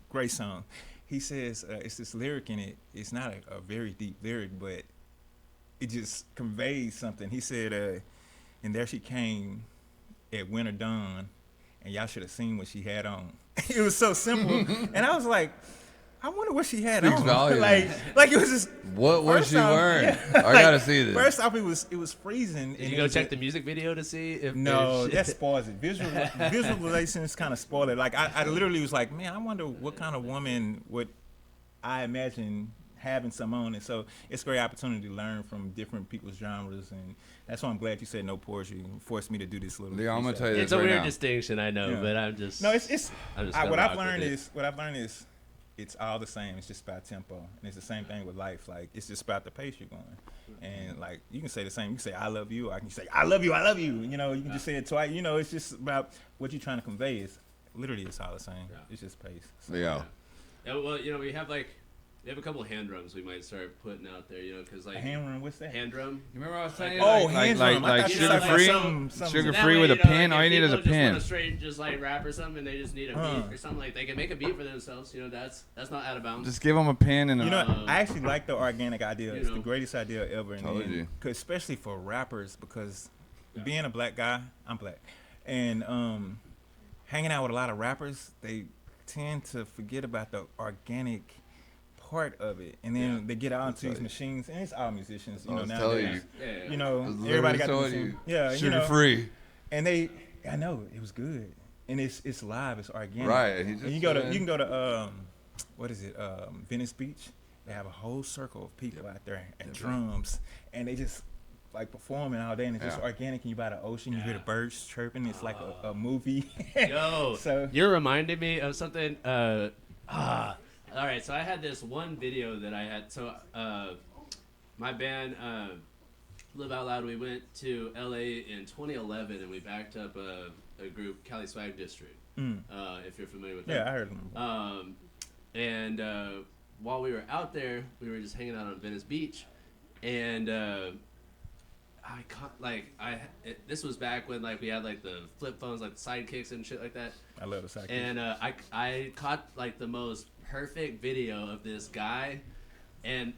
Great song. He says it's this lyric in it. It's not a very deep lyric, but it just conveys something. He said, and there she came at winter dawn, and y'all should have seen what she had on. It was so simple. And I was like, I wonder what she had Speaks on. volumes. like it was just. What was first she off, wearing? yeah, I gotta see this. First off, it was freezing. Did you go check the music video to see if? No, if that spoils it. Visualizations kind of spoil it. Like I literally was like, man, I wonder what kind of woman would I imagine having some on. And so it's a great opportunity to learn from different people's genres, and that's why I'm glad you said no poetry. It forced me to do this little. Leon, I'm gonna freestyle. tell you this It's a right weird now. distinction, I know, Yeah. but I'm just. No, it's I'm just what gonna I've rock with learned it. is it's all the same. It's just about tempo, and it's the same thing with life. Like it's just about the pace you're going, and like you can say the same. You can say I love you, or I can say I love you, I love you. You know, you can just say it twice. You know, it's just about what you're trying to convey. Is literally it's all the same. Yeah. It's just pace. So, Yeah. Yeah, well, we have a couple hand drums we might start putting out there, because A hand run, what's that? hand drum. You remember what I was saying? Oh, like, hand like, drum. I like thought you sugar said free, something. sugar That free way, with a like, pen. All if you need is a people just pen. want to straight just like rap or something, and they just need a beat or something, like they can make a beat for themselves. That's not out of bounds. Just give them a pen and a. You know, I actually like the organic idea. You It's know. the greatest idea ever. And Told you. especially for rappers, because being a black guy, I'm black, and hanging out with a lot of rappers, they tend to forget about the organic part of it, and then they get out into these machines, and it's all musicians, I you know, was nowadays. telling you. Yeah. You know, I was everybody literally got telling the you. same, yeah, Sugar you know, free. and I know it was good, and it's live, it's organic, Right, and he just and you can go to what is it, Venice Beach. They have a whole circle of people out there and drums, and they just like performing all day, and it's just Yeah. organic. And you by the ocean, you hear the birds chirping. It's like a movie. Yo, So- you're reminding me of something. All right, so I had this one video that I had. So my band, Live Out Loud, we went to LA in 2011, and we backed up a group, Cali Swag District. If you're familiar with that. Yeah, I heard them. And while we were out there, we were just hanging out on Venice Beach, and this was back when like we had like the flip phones, like the sidekicks and shit like that. I love the psychic. And I caught like the most perfect video of this guy, and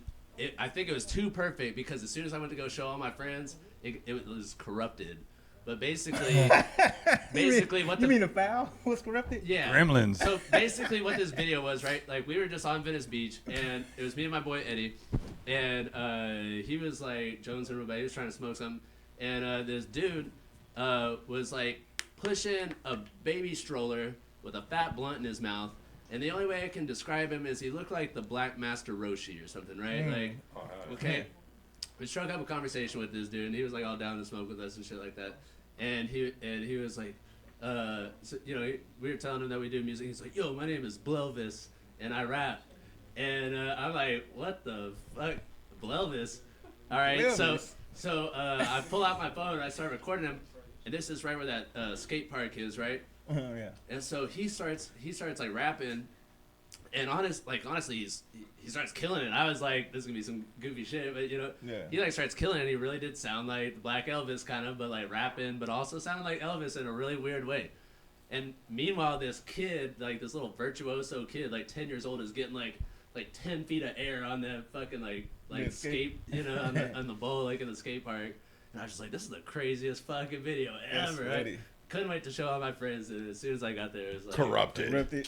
I think it was too perfect because as soon as I went to go show all my friends, it was corrupted. But basically, what you mean the foul was corrupted? yeah. Gremlins. So basically what this video was, right? Like we were just on Venice Beach, and it was me and my boy Eddie, and he was like jonesing everybody. He was trying to smoke something, and this dude was like pushing a baby stroller with a fat blunt in his mouth. And the only way I can describe him is he looked like the Black Master Roshi or something, right? Like, okay. We struck up a conversation with this dude, and he was like all down to smoke with us and shit like that. And he was like, so, we were telling him that we do music. He's like, yo, my name is Blelvis, and I rap. And I'm like, what the fuck, Blelvis? All right, Blelvis. so I pull out my phone and I start recording him, and this is right where that skate park is, right? Yeah. And so he starts like rapping, and honestly, he starts killing it. I was like, this is gonna be some goofy shit, but Yeah. he like starts killing it. And he really did sound like Black Elvis kind of, but like rapping, but also sounded like Elvis in a really weird way. And meanwhile, this kid, like this little virtuoso kid, like 10 years old, is getting like 10 feet of air on that fucking like Yeah, skate, on the bowl, like in the skate park. And I was just like, this is the craziest fucking video That's ever. I ready. couldn't wait to show all my friends, and as soon as I got there, it was like Corrupted. Corrupted.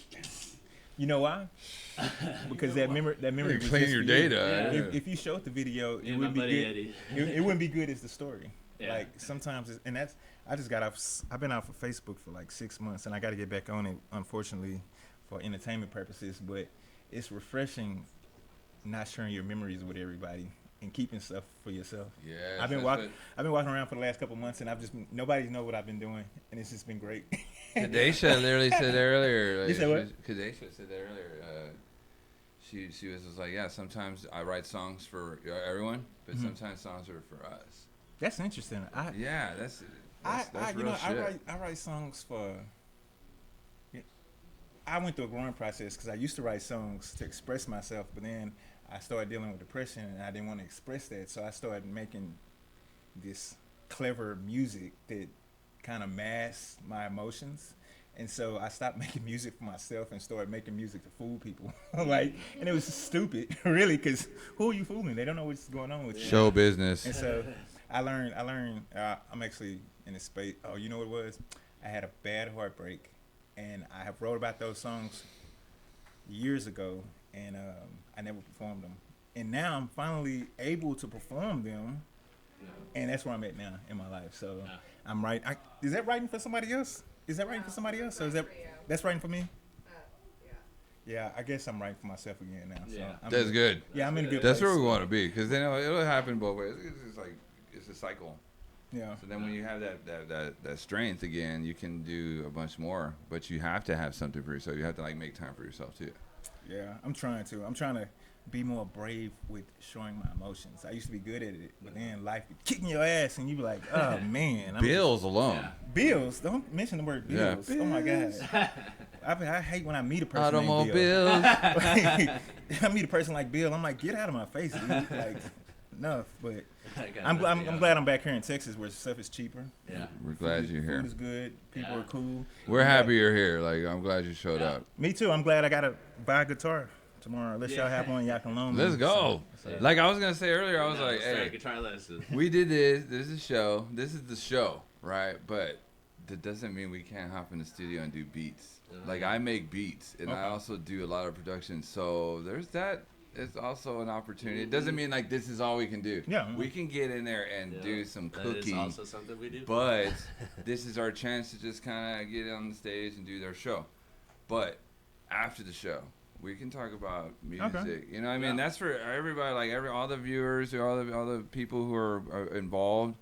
You know why? Because that memory You was clean just your for you. data. Yeah. If you showed the video, it and my wouldn't be buddy good. Eddie. It wouldn't be good as the story. Yeah. Like sometimes, I just got off. I've been off of Facebook for like 6 months, and I got to get back on it. Unfortunately, for entertainment purposes, but it's refreshing not sharing your memories with everybody. and keeping stuff for yourself. Yeah. I've been walking around for the last couple of months, and nobody know what I've been doing, and it's just been great. Kadesha literally said that earlier. Like, You said what? Kadesha said that earlier. She was just like, yeah, sometimes I write songs for everyone, but sometimes songs are for us. That's interesting. Yeah, that's you real know, shit. I write songs for. I went through a growing process because I used to write songs to express myself, but then I started dealing with depression and I didn't want to express that, so I started making this clever music that kind of masks my emotions. And so I stopped making music for myself and started making music to fool people. And it was stupid, really, because who are you fooling? They don't know what's going on with you. Show business. And so I learned, I'm actually in a space, you know what it was? I had a bad heartbreak, and I have wrote about those songs years ago, and I never performed them. And now I'm finally able to perform them, and that's where I'm at now in my life. So I'm is that writing for somebody else? Is that writing for somebody else? Or is that's writing for me? Yeah, I guess I'm writing for myself again now. So That's good. Yeah, I'm in a good That's place. where we want to be, because then it'll happen both ways. It's like it's a cycle. Yeah. So then when you have that strength again, you can do a bunch more. But you have to have something for yourself. You have to like make time for yourself too. Yeah, I'm trying to be more brave with showing my emotions. I used to be good at it, but then life be kicking your ass, and you be like, oh man. Bills alone. Bills. Don't mention the word bills. Yeah. Oh my god. I hate when I meet a person named Bill. Automobiles. I meet a person like Bill. I'm like, get out of my face, dude. Like, enough. But I'm glad I'm back here in Texas where stuff is cheaper. Yeah. We're glad you're here. Food is good. People are cool. We're happy you're here. Like, I'm glad you showed up. Me too. I'm glad I gotta buy a guitar tomorrow. Unless y'all have one, y'all can loan me. Let's go. Like I was gonna say earlier, I was like, hey, guitar lessons. we did this. This is a show. This is the show, right? But that doesn't mean we can't hop in the studio and do beats. Like I make beats, and I also do a lot of production. So there's that. It's also an opportunity. It doesn't mean like this is all we can do. Yeah. We can get in there and do some That cooking. is also something we do. But this is our chance to just kind of get on the stage and do their show. But after the show, we can talk about music. Okay. You know what I mean? That's for everybody, like all the viewers, all the people who are involved.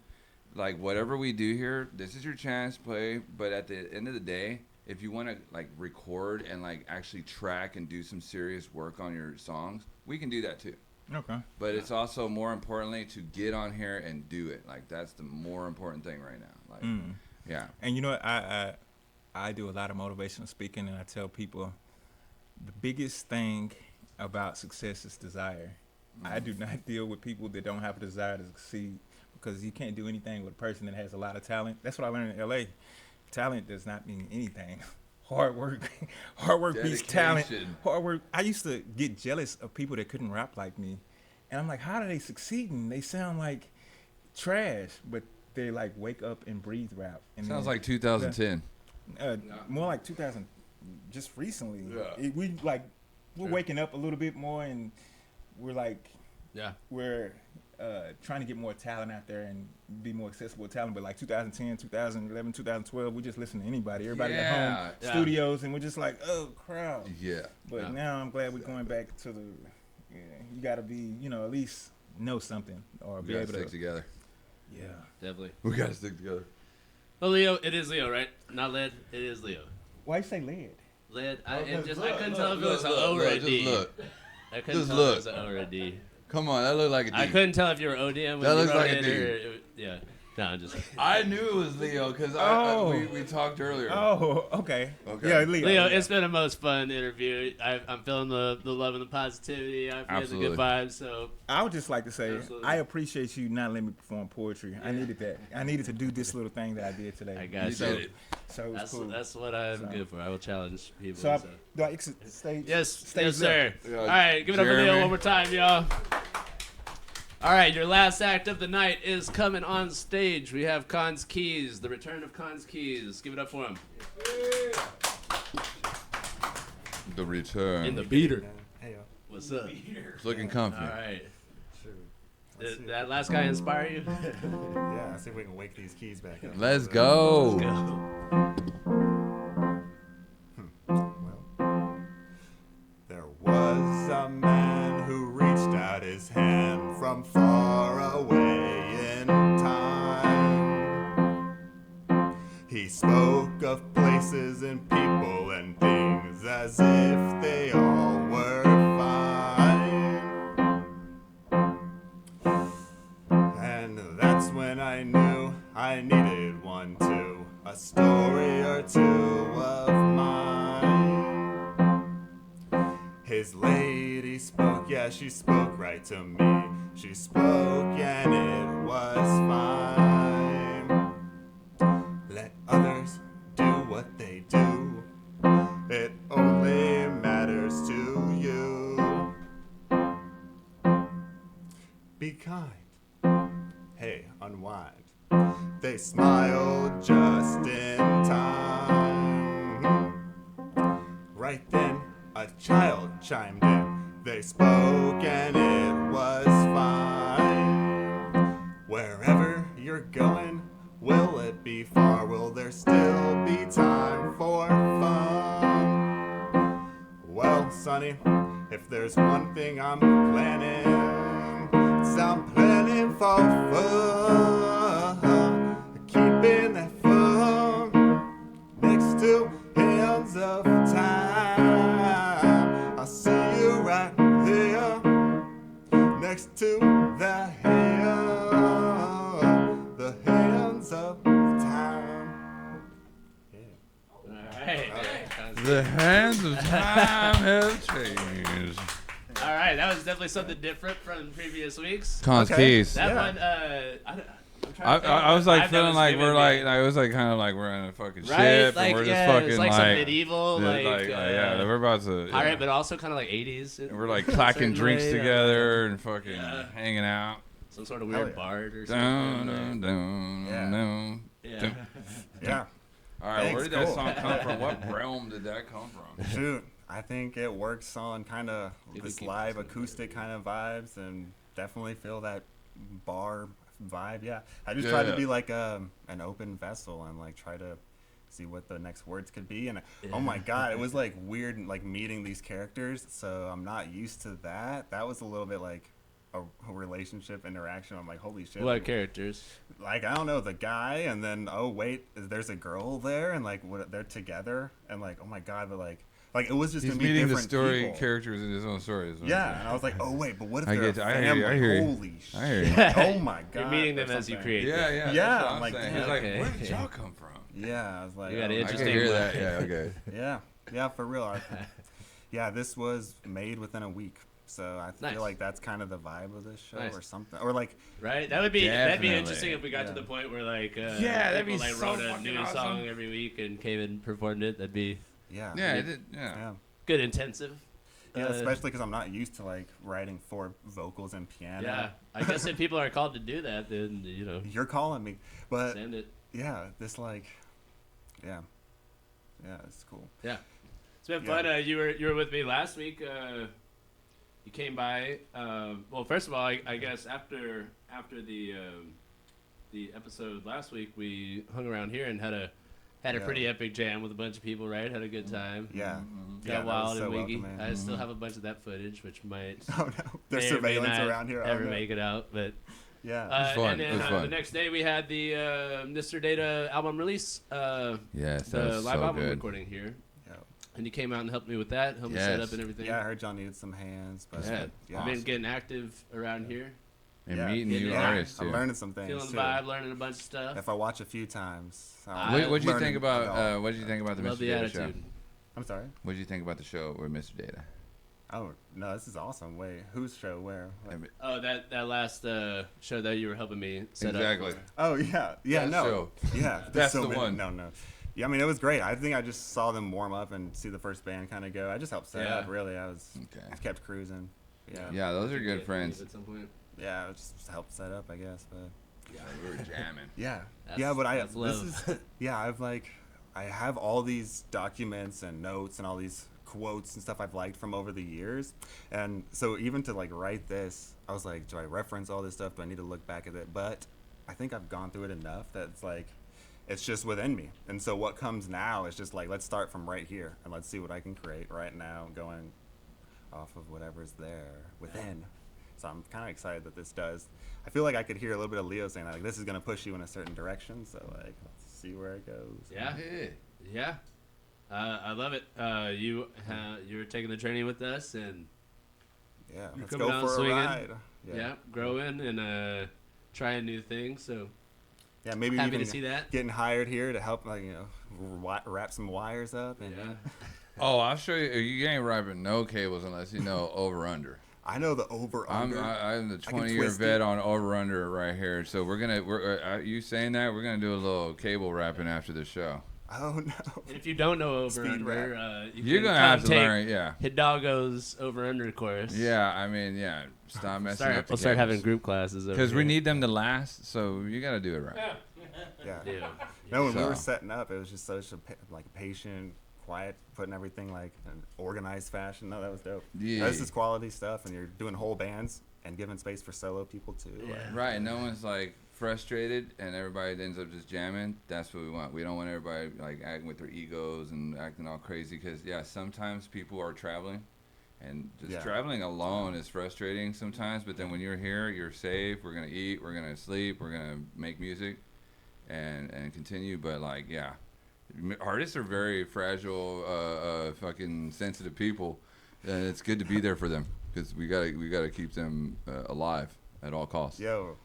Like whatever we do here, this is your chance to play. But at the end of the day, if you want to like record and like actually track and do some serious work on your songs, we can do that too. Okay. But it's also more importantly to get on here and do it. Like that's the more important thing right now. Like, yeah. And you know what? I do a lot of motivational speaking, and I tell people the biggest thing about success is desire. I do not deal with people that don't have a desire to succeed, because you can't do anything with a person that has a lot of talent. That's what I learned in LA. Talent does not mean anything. Hard work beats talent. Dedication. Hard work. I used to get jealous of people that couldn't rap like me, and I'm like, how do they succeed? And they sound like trash, but they like wake up and breathe rap. And Sounds then, like 2010. more like 2000, just recently. Yeah. We're waking up a little bit more, and we're like, we're trying to get more talent out there and be more accessible talent. But like 2010, 2011, 2012, we just listen to anybody. Everybody at home, studios, and we're just like, oh, crowd. Yeah. But now I'm glad we're going back to the. Yeah, you got to be, at least know something or We be gotta able stick to. together. Yeah. Definitely. We gotta stick together. Well, Leo, it is Leo, right? Not lead. It is Leo. Why you say lead? Lead. I look, couldn't tell if it look, was an look, O or a just D. look. I couldn't Just tell look. if it was an O or a D. Come on, that looked like a D. I couldn't tell if you were ODM when That you looks wrote like a it D. or yeah. No, I'm just kidding. I knew it was Leo because we talked earlier. Oh, okay. Okay. Yeah, Leo. Leo, it's been the most fun interview. I'm feeling the love and the positivity. I'm feeling the good vibes. So I would just like to say, Absolutely. I appreciate you not letting me perform poetry. I needed that. I needed to do this little thing that I did today. I got You so, did it. So it was cool. That's what I'm So- good for. I will challenge people. So So. do I exit stage? Yes, Stage yes, left. sir. Yeah, All right, give it up for Leo Jeremy. one more time, y'all. All right, your last act of the night is coming on stage. We have Cons Keys, the return of Cons Keys. Give it up for him. The return. In the beater. Hey, yo. What's up? It's looking comfy. All right. Sure. Did that last guy inspire you? Yeah, I see if we can wake these keys back up. Let's go. Well, there was a man who reached out his hand from from far away in time. He spoke of places and people and things as if they all were fine. And that's when I knew I needed one too, a story or two of mine. His lady spoke, yeah, she spoke right to me. She spoke and it was fine. Let others do what they do. It only matters to you. Be kind. Hey, unwind. They smiled just in time. Right then, a child chimed in. They spoke and it was fine. Wherever you're going, will it be far? Will there still be time for fun? Well, Sonny, if there's one thing I'm planning, it's I'm planning for fun. Keeping that fun next to hands of time. I'll see you right there next to the hands of time. The hands of time have changed. All right, that was definitely something different from previous weeks. Cons Keys. That one, I was like feeling like we're like it was like kind of like we're in a fucking ship like, and we're yeah, just fucking it's like some medieval, yeah, we're about to pirate, but also kind of like 80s. And we're like clacking drinks together and fucking hanging out. Some sort of weird bard or Dun, something. dun, dun, dun, dun. Yeah. All right, Thanks, where did that cool. song come from? What realm did that come from? Shoot, I think it works on kind of this live acoustic kind of vibes, and definitely feel that bar vibe. Yeah, I just try to be like an open vessel and like try to see what the next words could be. And oh my god, it was like weird, like meeting these characters. So I'm not used to that. That was a little bit like a relationship interaction. I'm like, holy shit. What characters? Like, I don't know, the guy, and then oh wait, there's a girl there, and like they're together, and like oh my god, but like it was just He's gonna be meeting the different story people. characters in his own stories. Yeah, and I was like, oh wait, but what if I they're get a you, I hear family? you, I hear you. Holy shit! I hear you. Oh my god! You're meeting them or as you something. create. Yeah, them. yeah. That's what I'm I'm like, saying. damn. He's like, Okay. where did y'all come from? Yeah, I was like, You got oh, an I interesting can hear look. that. Yeah, okay. yeah, for real. Yeah, this was made within a week. So I Nice. feel like that's kind of the vibe of this show Nice. or something. Or like, Right? That'd be Definitely. interesting if we got to Yeah. the point where like Yeah, that'd people be like so wrote a fucking new awesome. song every week and came and performed it. That'd be yeah. Yeah, it did, yeah. Yeah. good intensive. Yeah, especially because I'm not used to like writing for vocals and piano. Yeah, I guess if people are called to do that, then you know, You're calling me. But send it. yeah, this like, yeah, it's cool. Yeah, it's been Yeah. fun. You were with me last week. You came by. Well, first of all, I guess after the episode last week, we hung around here and had a Yeah. pretty epic jam with a bunch of people. Right, had a good time. Yeah. Got Yeah, that was wild so and wiggy. welcoming. I still have a bunch of that footage, which might Oh no, there's may or may surveillance not around here. ever Oh, no. make it out, but. Yeah. was fun. And It then was the fun. next day we had the Mr. Data album release, Yes, that the was live so album good. recording here, Yeah. and you came out and helped me with that, helped me set Yes. up and everything. Yeah, I heard John needed some hands, but Yeah. yeah. I've been getting active around here, And Yeah. meeting Getting new it. artists, I'm too. learning some things feeling the too. vibe, learning a bunch of stuff. If I watch a few times, I What'd you learning think it all. about, what'd you think about the Love Mr. the Data show? attitude. I'm sorry. What'd you think about the show with Mr. Data? Oh no, this is awesome. Wait, whose show? Where? What? I mean, Oh, that last show that you were helping me set Exactly. up. Oh yeah, That no, show. yeah. there's That's so the many- one. No. Yeah, I mean it was great. I think I just saw them warm up and see the first band kind of go. I just helped set Yeah. up. Really, I Okay. kept cruising. Yeah, Yeah, those are Yeah, good friends. At some point. yeah. It just helped set up, I guess. But Yeah, we were jamming. yeah, That's- yeah. But that's this love. is yeah. I have all these documents and notes and all these quotes and stuff I've liked from over the years, and so even to like write this, I was like, do I reference all this stuff? Do I need to look back at it? But I think I've gone through it enough that it's like it's just within me, and so what comes now is just like, let's start from right here and let's see what I can create right now, going off of whatever's there within. So I'm kind of excited that this does. I feel like I could hear a little bit of Leo saying that, like, this is gonna push you in a certain direction. So like, let's see where it goes. Yeah. I love it. You're taking the journey with us, and Yeah, you're let's coming go out for a swinging. ride. Yeah, growing and trying new things. So Yeah, maybe happy even to see that. getting hired here to help, like, wrap some wires up. And Oh, I'll show you. You ain't wrapping no cables unless you know over under. I know the over under. I'm the I can 20-year twist vet it. on over under right here. So we're you saying that we're gonna do a little cable wrapping after the show. Oh no! And if you don't know over Speed under, You're can gonna come have to take learn it. Yeah. Hidalgo's over under course. Yeah. I mean, yeah. Stop messing up. We'll start having group classes over because we here. need them to last. So you got to do it right. Yeah. Yeah. No, when we were So- setting up, it was just such a patient, quiet, putting everything like in organized fashion. No, that was dope. Yeah. This is quality stuff, and you're doing whole bands and giving space for solo people too. Yeah. Right. No one's like frustrated and everybody ends up just jamming. That's what we want. We don't want everybody like acting with their egos and acting all crazy because sometimes people are traveling and just traveling alone is frustrating sometimes, but then when you're here, you're safe. We're going to eat, we're going to sleep, we're going to make music and continue, but like artists are very fragile fucking sensitive people, and it's good to be there for them because we got to keep them alive at all costs. Yo,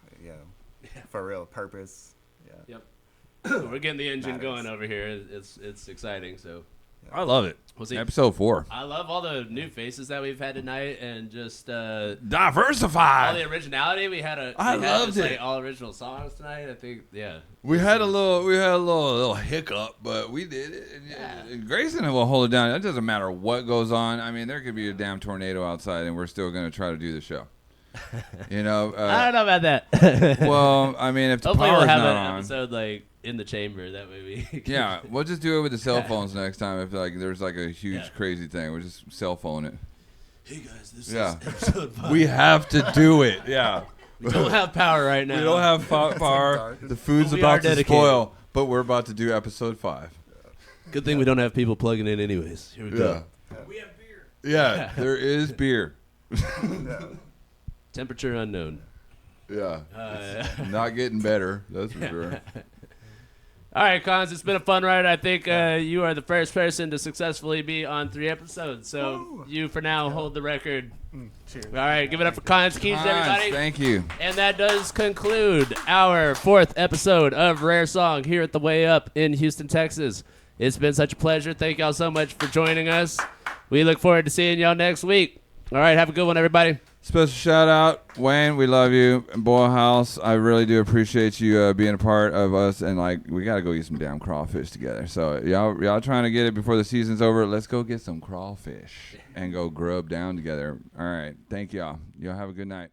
for real, purpose. Yeah. Yep. We're getting the engine Matters. going over here. It's exciting. So I love it. we'll see. Episode 4. I love all the new faces that we've had tonight, and just all Diversified. the originality. We had I loved just, it. like, all original songs tonight. I think, We had a little hiccup, but we did it. And Grayson will hold it down. It doesn't matter what goes on. I mean, there could be a damn tornado outside, and we're still going to try to do the show. You know. I don't know about that. Well, I mean, if the Hopefully power's we'll have not an on. episode like in the chamber. That way we. Yeah, we'll just do it with the cell phones next time. If like there's like a huge crazy thing, we'll just cell phone it. Hey guys, this Yeah. is episode 5. We have to do it. Yeah. We don't have power right now. We don't have power. dark. The food's We are about to dedicated. spoil, but we're about to do episode 5. Good thing we don't have people plugging in anyways. Here we go. We have beer. Yeah, there is beer. Temperature unknown. Yeah. Not getting better, that's for sure. All right, Cons, it's been a fun ride. I think you are the first person to successfully be on 3 episodes. So you, for now, hold the record. Cheers. All right, give it up for Cons Keys, everybody. Thank you. And that does conclude our 4th episode of Rare Song here at the Way Up in Houston, Texas. It's been such a pleasure. Thank y'all so much for joining us. We look forward to seeing y'all next week. All right, have a good one, everybody. Special shout out, Wayne. We love you. And Boyle House, I really do appreciate you being a part of us. And like, we gotta go eat some damn crawfish together. So y'all trying to get it before the season's over. Let's go get some crawfish and go grub down together. All right, thank y'all. Y'all have a good night.